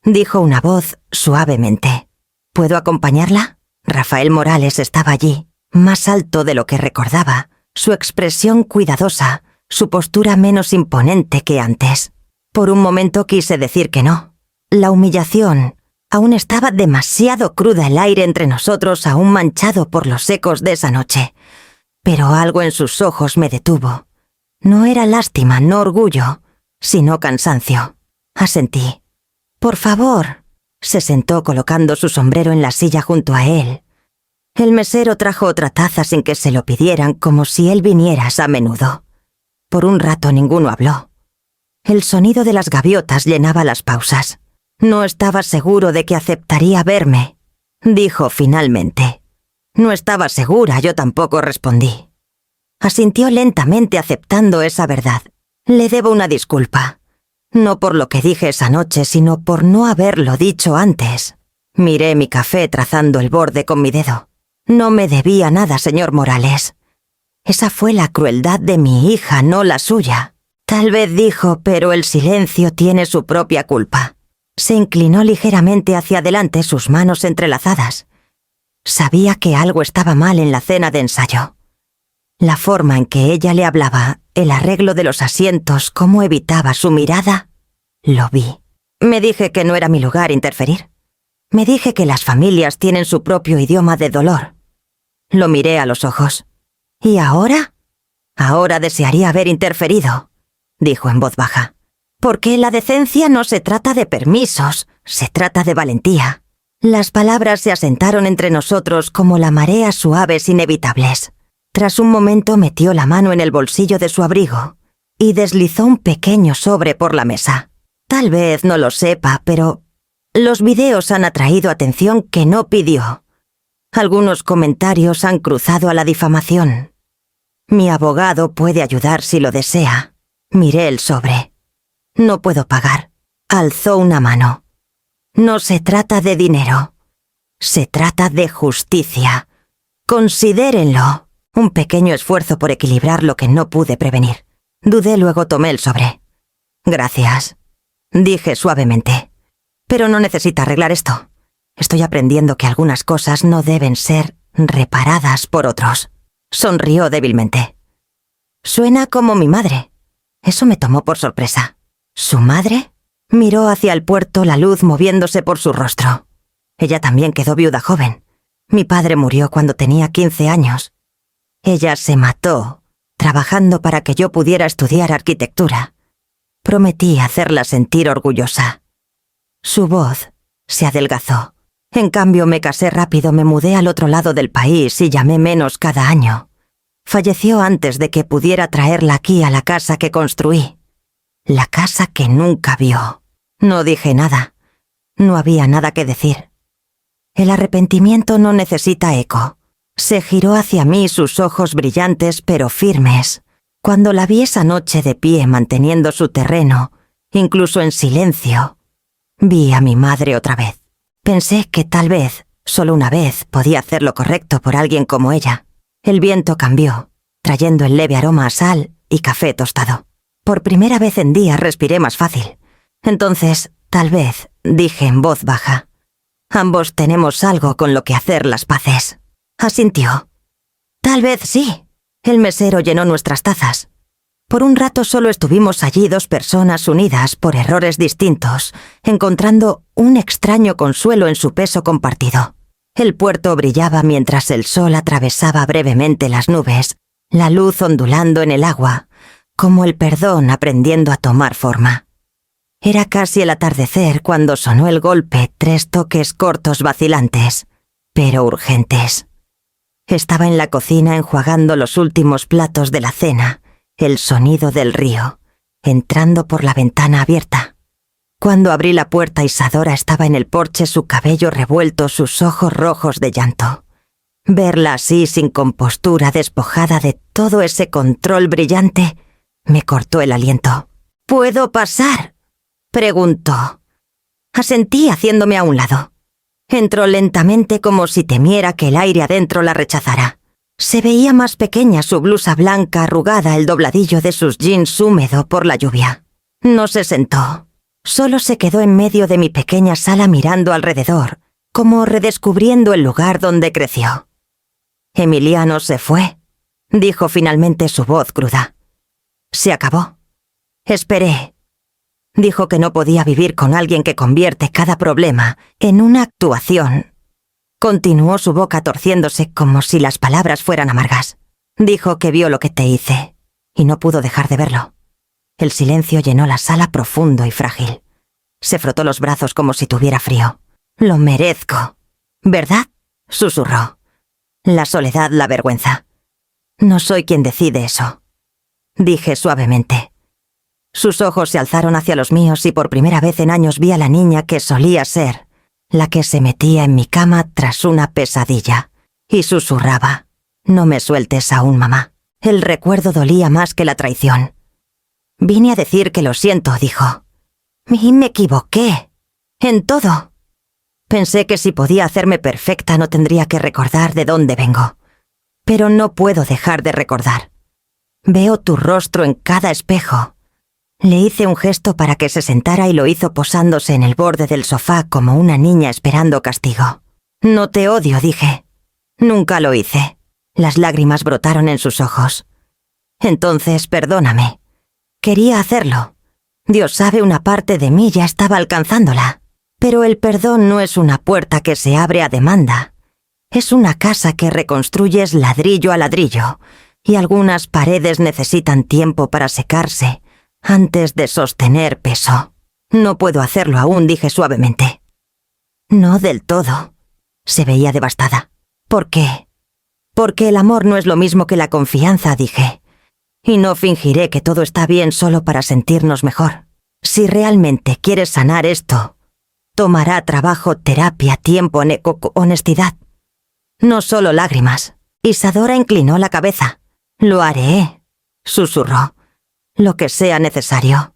dijo una voz suavemente. «¿Puedo acompañarla?». Rafael Morales estaba allí, más alto de lo que recordaba, su expresión cuidadosa, su postura menos imponente que antes. Por un momento quise decir que no. La humillación aún estaba demasiado cruda, el aire entre nosotros aún manchado por los ecos de esa noche. Pero algo en sus ojos me detuvo. No era lástima, no orgullo, sino cansancio. Asentí. «Por favor». Se sentó colocando su sombrero en la silla junto a él. El mesero trajo otra taza sin que se lo pidieran, como si él viniera a menudo. Por un rato ninguno habló. El sonido de las gaviotas llenaba las pausas. No estaba seguro de que aceptaría verme, dijo finalmente. No estaba segura, yo tampoco, respondí. Asintió lentamente aceptando esa verdad. Le debo una disculpa. No por lo que dije esa noche, sino por no haberlo dicho antes. Miré mi café trazando el borde con mi dedo. No me debía nada, señor Morales. Esa fue la crueldad de mi hija, no la suya. Tal vez dijo, pero el silencio tiene su propia culpa. Se inclinó ligeramente hacia adelante, sus manos entrelazadas. Sabía que algo estaba mal en la cena de ensayo. La forma en que ella le hablaba, el arreglo de los asientos, cómo evitaba su mirada, lo vi. Me dije que no era mi lugar interferir. Me dije que las familias tienen su propio idioma de dolor. Lo miré a los ojos. ¿Y ahora? Ahora desearía haber interferido, dijo en voz baja. Porque la decencia no se trata de permisos, se trata de valentía. Las palabras se asentaron entre nosotros como la marea suaves inevitables. Tras un momento metió la mano en el bolsillo de su abrigo y deslizó un pequeño sobre por la mesa. Tal vez no lo sepa, pero los videos han atraído atención que no pidió. Algunos comentarios han cruzado a la difamación. Mi abogado puede ayudar si lo desea. Miré el sobre. No puedo pagar. Alzó una mano. No se trata de dinero. Se trata de justicia. Considérenlo. Un pequeño esfuerzo por equilibrar lo que no pude prevenir. Dudé, luego tomé el sobre. Gracias, dije suavemente. Pero no necesita arreglar esto. Estoy aprendiendo que algunas cosas no deben ser reparadas por otros. Sonrió débilmente. Suena como mi madre. Eso me tomó por sorpresa. ¿Su madre? Miró hacia el puerto, la luz moviéndose por su rostro. Ella también quedó viuda joven. Mi padre murió cuando tenía 15 años. Ella se mató, trabajando para que yo pudiera estudiar arquitectura. Prometí hacerla sentir orgullosa. Su voz se adelgazó. En cambio, me casé rápido, me mudé al otro lado del país y llamé menos cada año. Falleció antes de que pudiera traerla aquí a la casa que construí. La casa que nunca vio. No dije nada. No había nada que decir. El arrepentimiento no necesita eco. Se giró hacia mí, sus ojos brillantes pero firmes. Cuando la vi esa noche de pie manteniendo su terreno, incluso en silencio, vi a mi madre otra vez. Pensé que tal vez, solo una vez, podía hacer lo correcto por alguien como ella. El viento cambió, trayendo el leve aroma a sal y café tostado. Por primera vez en días respiré más fácil. Entonces, tal vez, dije en voz baja. Ambos tenemos algo con lo que hacer las paces. Asintió. Tal vez sí. El mesero llenó nuestras tazas. Por un rato solo estuvimos allí dos personas unidas por errores distintos, encontrando un extraño consuelo en su peso compartido. El puerto brillaba mientras el sol atravesaba brevemente las nubes, la luz ondulando en el agua, como el perdón aprendiendo a tomar forma. Era casi el atardecer cuando sonó el golpe, 3 toques cortos vacilantes, pero urgentes. Estaba en la cocina enjuagando los últimos platos de la cena, el sonido del río, entrando por la ventana abierta. Cuando abrí la puerta, Isadora estaba en el porche, su cabello revuelto, sus ojos rojos de llanto. Verla así, sin compostura, despojada de todo ese control brillante, me cortó el aliento. ¿Puedo pasar?, preguntó. Asentí haciéndome a un lado. Entró lentamente como si temiera que el aire adentro la rechazara. Se veía más pequeña su blusa blanca arrugada, el dobladillo de sus jeans húmedo por la lluvia. No se sentó. Solo se quedó en medio de mi pequeña sala mirando alrededor, como redescubriendo el lugar donde creció. Emiliano se fue, dijo finalmente, su voz cruda. Se acabó. Esperé. Dijo que no podía vivir con alguien que convierte cada problema en una actuación. Continuó, su boca torciéndose como si las palabras fueran amargas. Dijo que vio lo que te hice, y no pudo dejar de verlo. El silencio llenó la sala, profundo y frágil. Se frotó los brazos como si tuviera frío. Lo merezco, ¿verdad?, susurró. La soledad, la vergüenza. No soy quien decide eso. dije suavemente. Sus ojos se alzaron hacia los míos y por primera vez en años vi a la niña que solía ser, la que se metía en mi cama tras una pesadilla, y susurraba: «No me sueltes aún, mamá». El recuerdo dolía más que la traición. «Vine a decir que lo siento», dijo. «Y me equivoqué. En todo». Pensé que si podía hacerme perfecta no tendría que recordar de dónde vengo. Pero no puedo dejar de recordar. Veo tu rostro en cada espejo. Le hice un gesto para que se sentara y lo hizo posándose en el borde del sofá como una niña esperando castigo. «No te odio», dije. «Nunca lo hice». Las lágrimas brotaron en sus ojos. «Entonces, perdóname. Quería hacerlo. Dios sabe, una parte de mí ya estaba alcanzándola. Pero el perdón no es una puerta que se abre a demanda. Es una casa que reconstruyes ladrillo a ladrillo, y algunas paredes necesitan tiempo para secarse antes de sostener peso. No puedo hacerlo aún», dije suavemente. «No del todo». Se veía devastada. «¿Por qué?» «Porque el amor no es lo mismo que la confianza», dije. «Y no fingiré que todo está bien solo para sentirnos mejor. Si realmente quieres sanar esto, tomará trabajo, terapia, tiempo, honestidad. No solo lágrimas». Isadora inclinó la cabeza. «Lo haré», susurró. «Lo que sea necesario».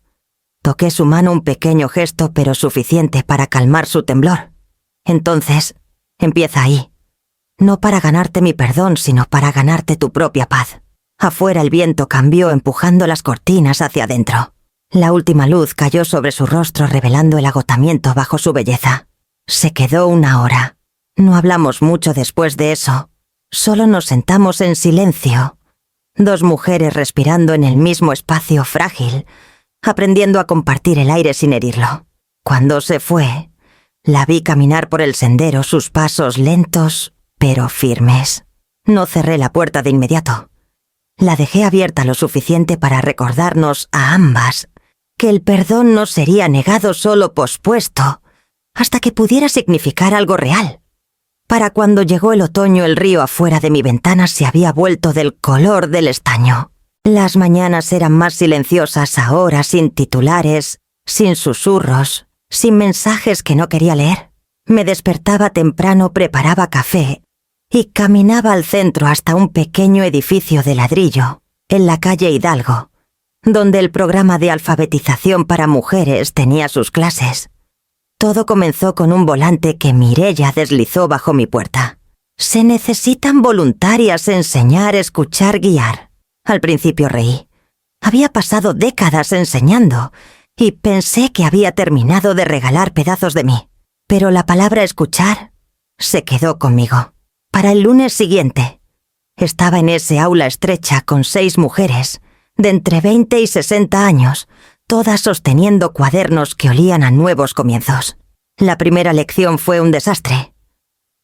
Toqué su mano, un pequeño gesto pero suficiente para calmar su temblor. «Entonces, empieza ahí. No para ganarte mi perdón, sino para ganarte tu propia paz». Afuera el viento cambió empujando las cortinas hacia adentro. La última luz cayó sobre su rostro revelando el agotamiento bajo su belleza. Se quedó 1 hora. No hablamos mucho después de eso. Solo nos sentamos en silencio. 2 mujeres respirando en el mismo espacio frágil, aprendiendo a compartir el aire sin herirlo. Cuando se fue, la vi caminar por el sendero, sus pasos lentos pero firmes. No cerré la puerta de inmediato. La dejé abierta lo suficiente para recordarnos a ambas que el perdón no sería negado, solo pospuesto, hasta que pudiera significar algo real. Para cuando llegó el otoño, el río afuera de mi ventana se había vuelto del color del estaño. Las mañanas eran más silenciosas ahora, sin titulares, sin susurros, sin mensajes que no quería leer. Me despertaba temprano, preparaba café y caminaba al centro hasta un pequeño edificio de ladrillo, en la calle Hidalgo, donde el programa de alfabetización para mujeres tenía sus clases. Todo comenzó con un volante que Mireia deslizó bajo mi puerta. «Se necesitan voluntarias, enseñar, escuchar, guiar». Al principio reí. Había pasado décadas enseñando y pensé que había terminado de regalar pedazos de mí. Pero la palabra escuchar se quedó conmigo. Para el lunes siguiente, estaba en ese aula estrecha con 6 mujeres, de entre 20 y 60 años, todas sosteniendo cuadernos que olían a nuevos comienzos. La primera lección fue un desastre.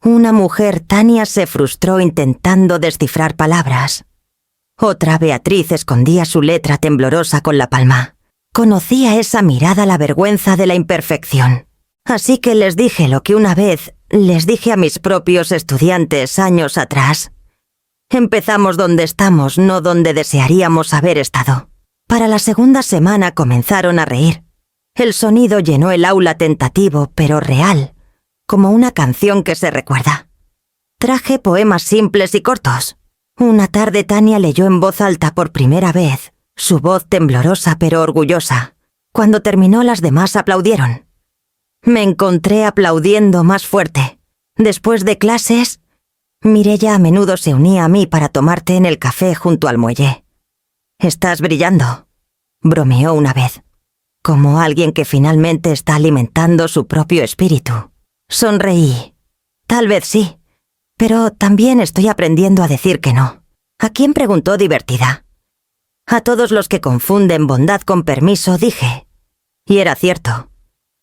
Una mujer, Tania, se frustró intentando descifrar palabras. Otra, Beatriz, escondía su letra temblorosa con la palma. Conocía esa mirada, la vergüenza de la imperfección. Así que les dije lo que una vez les dije a mis propios estudiantes años atrás. Empezamos donde estamos, no donde desearíamos haber estado. Para la segunda semana comenzaron a reír. El sonido llenó el aula, tentativo, pero real, como una canción que se recuerda. Traje poemas simples y cortos. Una tarde Tania leyó en voz alta por primera vez, su voz temblorosa pero orgullosa. Cuando terminó, las demás aplaudieron. Me encontré aplaudiendo más fuerte. Después de clases, Mireia a menudo se unía a mí para tomar té en el café junto al muelle. «Estás brillando», bromeó una vez, como alguien que finalmente está alimentando su propio espíritu. Sonreí. Tal vez sí, pero también estoy aprendiendo a decir que no. ¿A quién?, preguntó divertida. A todos los que confunden bondad con permiso, dije. Y era cierto.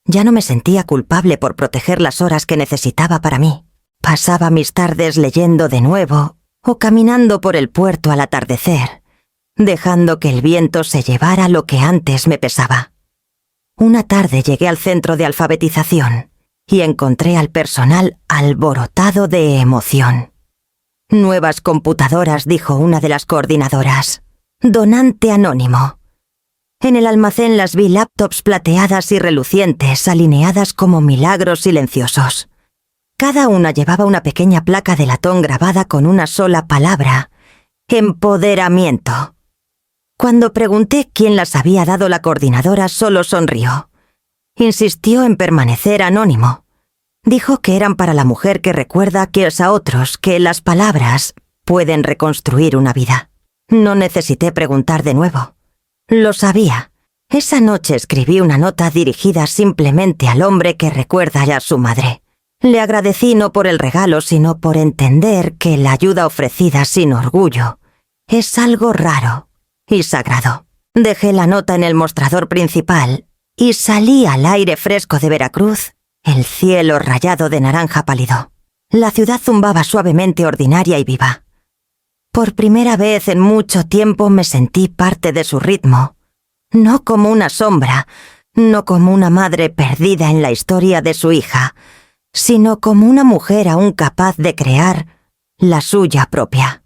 Ya no me sentía culpable por proteger las horas que necesitaba para mí. Pasaba mis tardes leyendo de nuevo o caminando por el puerto al atardecer, dejando que el viento se llevara lo que antes me pesaba. Una tarde llegué al centro de alfabetización y encontré al personal alborotado de emoción. «Nuevas computadoras», dijo una de las coordinadoras. Donante anónimo. En el almacén las vi laptops plateadas y relucientes, alineadas como milagros silenciosos. Cada una llevaba una pequeña placa de latón grabada con una sola palabra: empoderamiento. Cuando pregunté quién las había dado, la coordinadora solo sonrió. Insistió en permanecer anónimo. Dijo que eran para la mujer que recuerda a otros que las palabras pueden reconstruir una vida. No necesité preguntar de nuevo. Lo sabía. Esa noche escribí una nota dirigida simplemente al hombre que recuerda a su madre. Le agradecí no por el regalo, sino por entender que la ayuda ofrecida sin orgullo es algo raro y sagrado. Dejé la nota en el mostrador principal y salí al aire fresco de Veracruz, el cielo rayado de naranja pálido. La ciudad zumbaba suavemente, ordinaria y viva. Por primera vez en mucho tiempo me sentí parte de su ritmo, no como una sombra, no como una madre perdida en la historia de su hija, sino como una mujer aún capaz de crear la suya propia.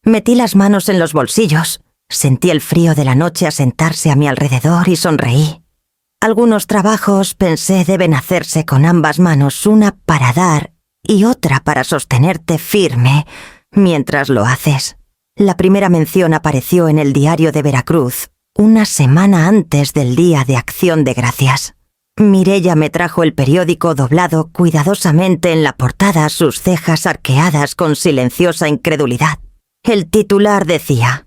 Metí las manos en los bolsillos, sentí el frío de la noche asentarse a mi alrededor y sonreí. Algunos trabajos, pensé, deben hacerse con ambas manos, una para dar y otra para sostenerte firme mientras lo haces. La primera mención apareció en el Diario de Veracruz, una semana antes del Día de Acción de Gracias. Mireia me trajo el periódico doblado cuidadosamente en la portada, sus cejas arqueadas con silenciosa incredulidad. El titular decía: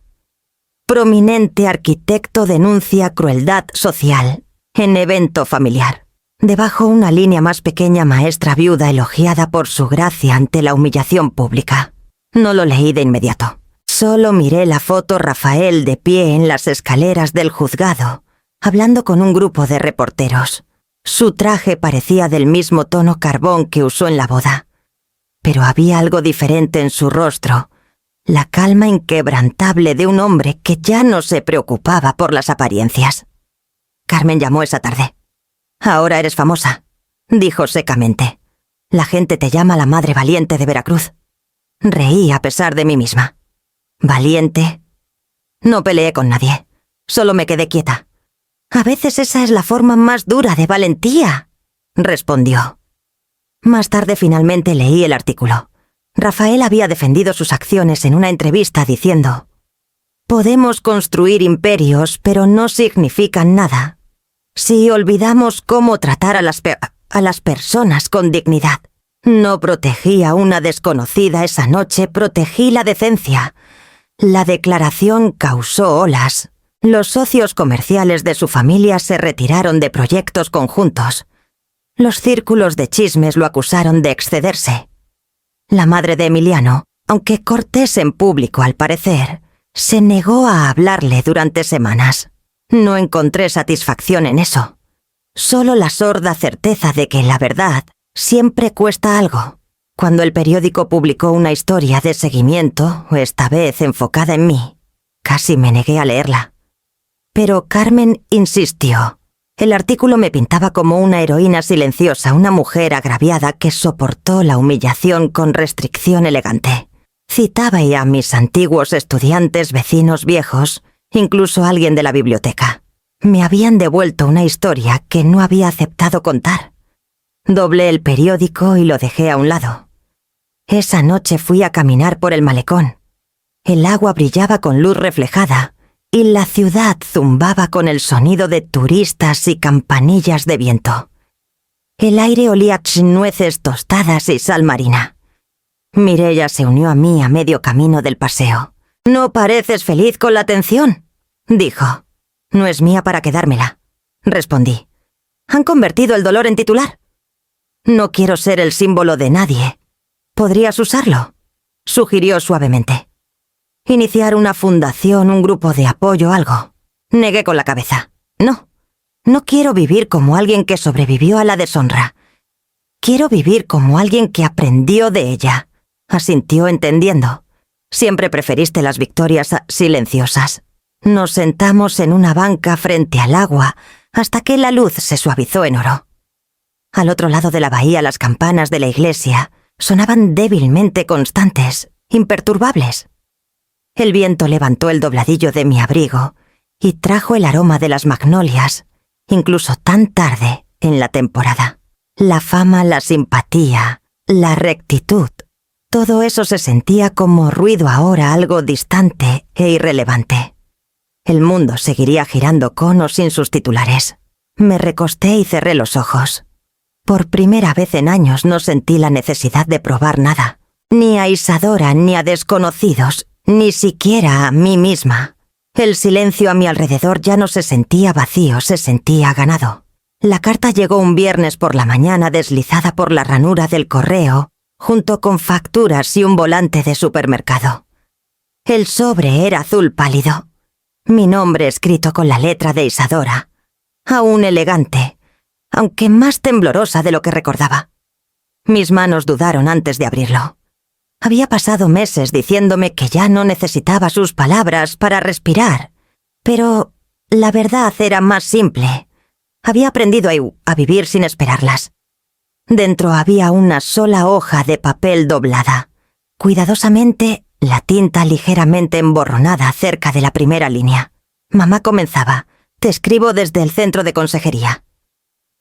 prominente arquitecto denuncia crueldad social en evento familiar. Debajo una línea más pequeña: maestra viuda elogiada por su gracia ante la humillación pública. No lo leí de inmediato. Solo miré la foto: Rafael de pie en las escaleras del juzgado, hablando con un grupo de reporteros. Su traje parecía del mismo tono carbón que usó en la boda. Pero había algo diferente en su rostro: la calma inquebrantable de un hombre que ya no se preocupaba por las apariencias. Carmen llamó esa tarde. Ahora eres famosa, dijo secamente. La gente te llama la madre valiente de Veracruz. Reí a pesar de mí misma. ¿Valiente? No peleé con nadie, solo me quedé quieta. A veces esa es la forma más dura de valentía, respondió. Más tarde finalmente leí el artículo. Rafael había defendido sus acciones en una entrevista diciendo: podemos construir imperios, pero no significan nada si olvidamos cómo tratar a las personas con dignidad. No protegí a una desconocida esa noche, protegí la decencia. La declaración causó olas. Los socios comerciales de su familia se retiraron de proyectos conjuntos. Los círculos de chismes lo acusaron de excederse. La madre de Emiliano, aunque cortés en público al parecer, se negó a hablarle durante semanas. No encontré satisfacción en eso. Solo la sorda certeza de que la verdad siempre cuesta algo. Cuando el periódico publicó una historia de seguimiento, esta vez enfocada en mí, casi me negué a leerla. Pero Carmen insistió. El artículo me pintaba como una heroína silenciosa, una mujer agraviada que soportó la humillación con restricción elegante. Citaba ya a mis antiguos estudiantes, vecinos viejos, incluso alguien de la biblioteca. Me habían devuelto una historia que no había aceptado contar. Doblé el periódico y lo dejé a un lado. Esa noche fui a caminar por el malecón. El agua brillaba con luz reflejada y la ciudad zumbaba con el sonido de turistas y campanillas de viento. El aire olía a nueces tostadas y sal marina. Mireia se unió a mí a medio camino del paseo. «No pareces feliz con la atención», dijo. «No es mía para quedármela», respondí. «Han convertido el dolor en titular». «No quiero ser el símbolo de nadie. ¿Podrías usarlo?», sugirió suavemente. «Iniciar una fundación, un grupo de apoyo, algo». Negué con la cabeza. No quiero vivir como alguien que sobrevivió a la deshonra. Quiero vivir como alguien que aprendió de ella», asintió entendiendo. «Siempre preferiste las victorias silenciosas». Nos sentamos en una banca frente al agua hasta que la luz se suavizó en oro. Al otro lado de la bahía las campanas de la iglesia sonaban débilmente constantes, imperturbables. El viento levantó el dobladillo de mi abrigo y trajo el aroma de las magnolias, incluso tan tarde en la temporada. La fama, la simpatía, la rectitud, todo eso se sentía como ruido ahora algo distante e irrelevante. El mundo seguiría girando con o sin sus titulares. Me recosté y cerré los ojos. Por primera vez en años no sentí la necesidad de probar nada. Ni a Isadora, ni a desconocidos, ni siquiera a mí misma. El silencio a mi alrededor ya no se sentía vacío, se sentía ganado. La carta llegó un viernes por la mañana deslizada por la ranura del correo, junto con facturas y un volante de supermercado. El sobre era azul pálido. Mi nombre escrito con la letra de Isadora, aún elegante, aunque más temblorosa de lo que recordaba. Mis manos dudaron antes de abrirlo. Había pasado meses diciéndome que ya no necesitaba sus palabras para respirar, pero la verdad era más simple. Había aprendido a vivir sin esperarlas. Dentro había una sola hoja de papel doblada. Cuidadosamente, la tinta ligeramente emborronada cerca de la primera línea. Mamá comenzaba: «Te escribo desde el centro de consejería.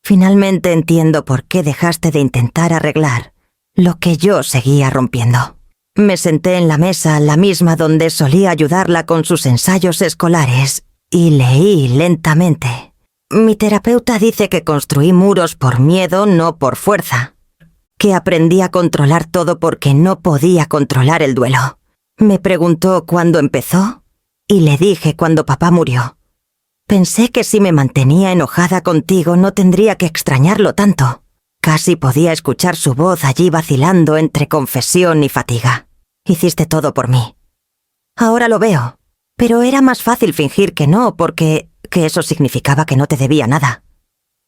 Finalmente entiendo por qué dejaste de intentar arreglar lo que yo seguía rompiendo». Me senté en la mesa, la misma donde solía ayudarla con sus ensayos escolares, y leí lentamente. Mi terapeuta dice que construí muros por miedo, no por fuerza. Que aprendí a controlar todo porque no podía controlar el duelo. Me preguntó cuándo empezó, y le dije cuando papá murió. Pensé que si me mantenía enojada contigo no tendría que extrañarlo tanto. Casi podía escuchar su voz allí vacilando entre confesión y fatiga. Hiciste todo por mí. Ahora lo veo, pero era más fácil fingir que no, porque eso significaba que no te debía nada.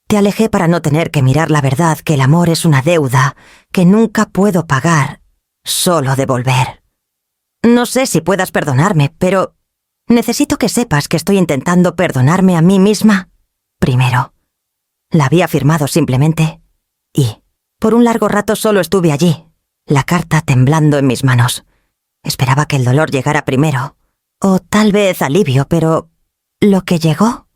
Te alejé para no tener que mirar la verdad, que el amor es una deuda que nunca puedo pagar, solo devolver. No sé si puedas perdonarme, pero necesito que sepas que estoy intentando perdonarme a mí misma primero. La había firmado simplemente y, por un largo rato solo estuve allí, la carta temblando en mis manos. Esperaba que el dolor llegara primero, o tal vez alivio, pero lo que llegó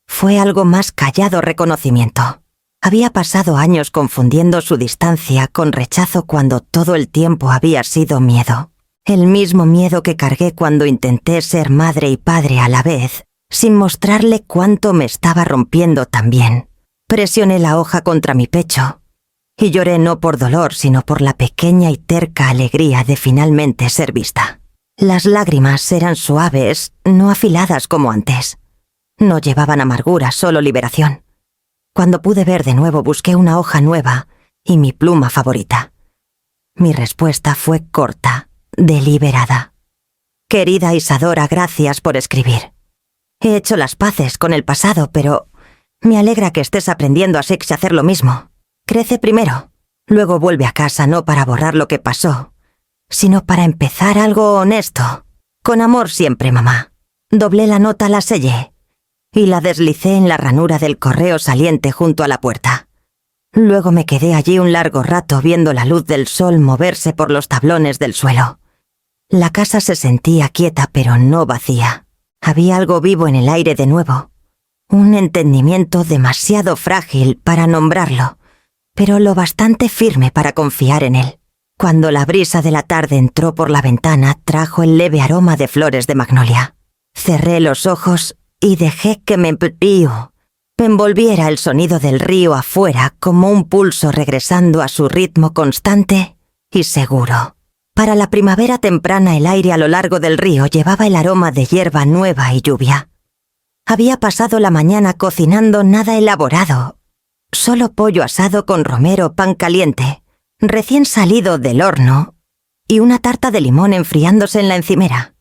fue algo más callado reconocimiento. Había pasado años confundiendo su distancia con rechazo cuando todo el tiempo había sido miedo. El mismo miedo que cargué cuando intenté ser madre y padre a la vez, sin mostrarle cuánto me estaba rompiendo también. Presioné la hoja contra mi pecho y lloré no por dolor, sino por la pequeña y terca alegría de finalmente ser vista. Las lágrimas eran suaves, no afiladas como antes. No llevaban amargura, solo liberación. Cuando pude ver de nuevo, busqué una hoja nueva y mi pluma favorita. Mi respuesta fue corta, deliberada. Querida Isadora, gracias por escribir. He hecho las paces con el pasado, pero me alegra que estés aprendiendo a hacer lo mismo. Crece primero, luego vuelve a casa no para borrar lo que pasó, sino para empezar algo honesto. Con amor siempre, mamá. Doblé la nota, la sellé y la deslicé en la ranura del correo saliente junto a la puerta. Luego me quedé allí un largo rato viendo la luz del sol moverse por los tablones del suelo. La casa se sentía quieta pero no vacía. Había algo vivo en el aire de nuevo. Un entendimiento demasiado frágil para nombrarlo, pero lo bastante firme para confiar en él. Cuando la brisa de la tarde entró por la ventana, trajo el leve aroma de flores de magnolia. Cerré los ojos y dejé que me envolviera el sonido del río afuera como un pulso regresando a su ritmo constante y seguro. Para la primavera temprana el aire a lo largo del río llevaba el aroma de hierba nueva y lluvia. Había pasado la mañana cocinando nada elaborado, solo pollo asado con romero, pan caliente, recién salido del horno, y una tarta de limón enfriándose en la encimera.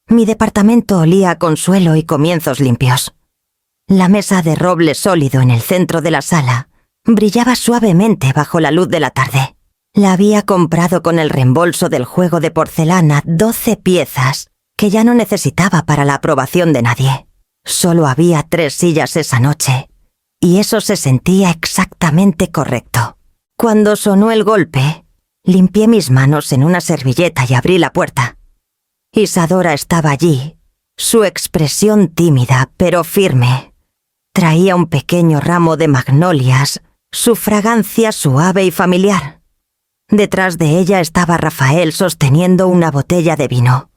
Mi departamento olía a consuelo y comienzos limpios. La mesa de roble sólido en el centro de la sala brillaba suavemente bajo la luz de la tarde. La había comprado con el reembolso del juego de porcelana 12 piezas que ya no necesitaba para la aprobación de nadie. Solo había 3 sillas esa noche, y eso se sentía exactamente correcto. Cuando sonó el golpe, limpié mis manos en una servilleta y abrí la puerta. Isadora estaba allí, su expresión tímida pero firme. Traía un pequeño ramo de magnolias, su fragancia suave y familiar. Detrás de ella estaba Rafael sosteniendo una botella de vino.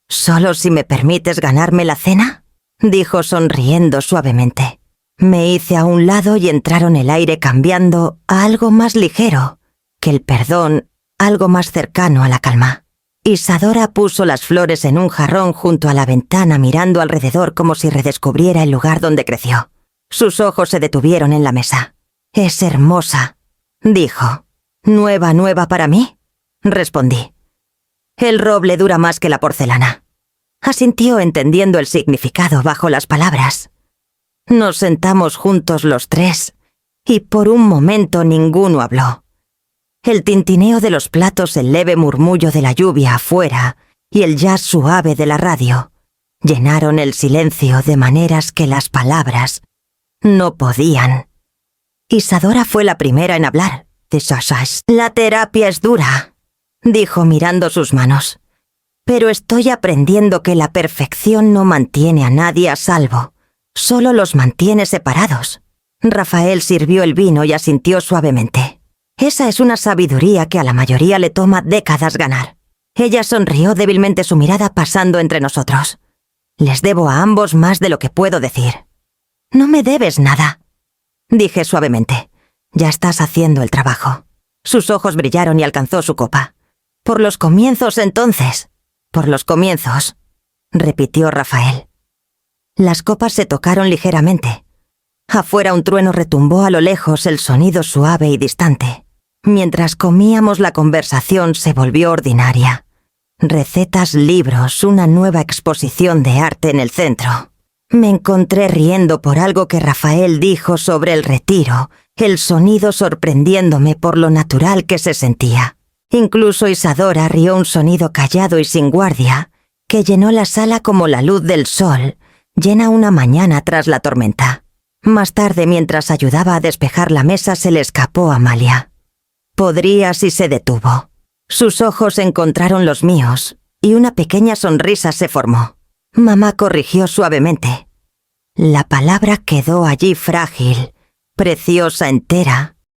«¿Solo si me permites ganarme la cena?», dijo sonriendo suavemente. Me hice a un lado y entraron el aire cambiando a algo más ligero, que el perdón, algo más cercano a la calma. Isadora puso las flores en un jarrón junto a la ventana mirando alrededor como si redescubriera el lugar donde creció. Sus ojos se detuvieron en la mesa. «Es hermosa», dijo. «¿Nueva para mí?», respondí. «El roble dura más que la porcelana», asintió entendiendo el significado bajo las palabras. Nos sentamos juntos los tres, y por un momento ninguno habló. El tintineo de los platos, el leve murmullo de la lluvia afuera y el jazz suave de la radio llenaron el silencio de maneras que las palabras no podían. Isadora fue la primera en hablar. «La terapia es dura», dijo mirando sus manos. «Pero estoy aprendiendo que la perfección no mantiene a nadie a salvo, solo los mantiene separados». Rafael sirvió el vino y asintió suavemente. «Esa es una sabiduría que a la mayoría le toma décadas ganar». Ella sonrió débilmente, su mirada pasando entre nosotros. «Les debo a ambos más de lo que puedo decir». «No me debes nada», dije suavemente. «Ya estás haciendo el trabajo». Sus ojos brillaron y alcanzó su copa. «Por los comienzos, entonces». «Por los comienzos», repitió Rafael. Las copas se tocaron ligeramente. Afuera un trueno retumbó a lo lejos, el sonido suave y distante. Mientras comíamos, la conversación se volvió ordinaria. Recetas, libros, una nueva exposición de arte en el centro. Me encontré riendo por algo que Rafael dijo sobre el retiro, el sonido sorprendiéndome por lo natural que se sentía. Incluso Isadora rió, un sonido callado y sin guardia, que llenó la sala como la luz del sol llena una mañana tras la tormenta. Más tarde, mientras ayudaba a despejar la mesa, se le escapó a Amalia. «Podrías», y se detuvo. Sus ojos encontraron los míos, y una pequeña sonrisa se formó. Mamá corrigió suavemente. La palabra quedó allí frágil, preciosa, entera,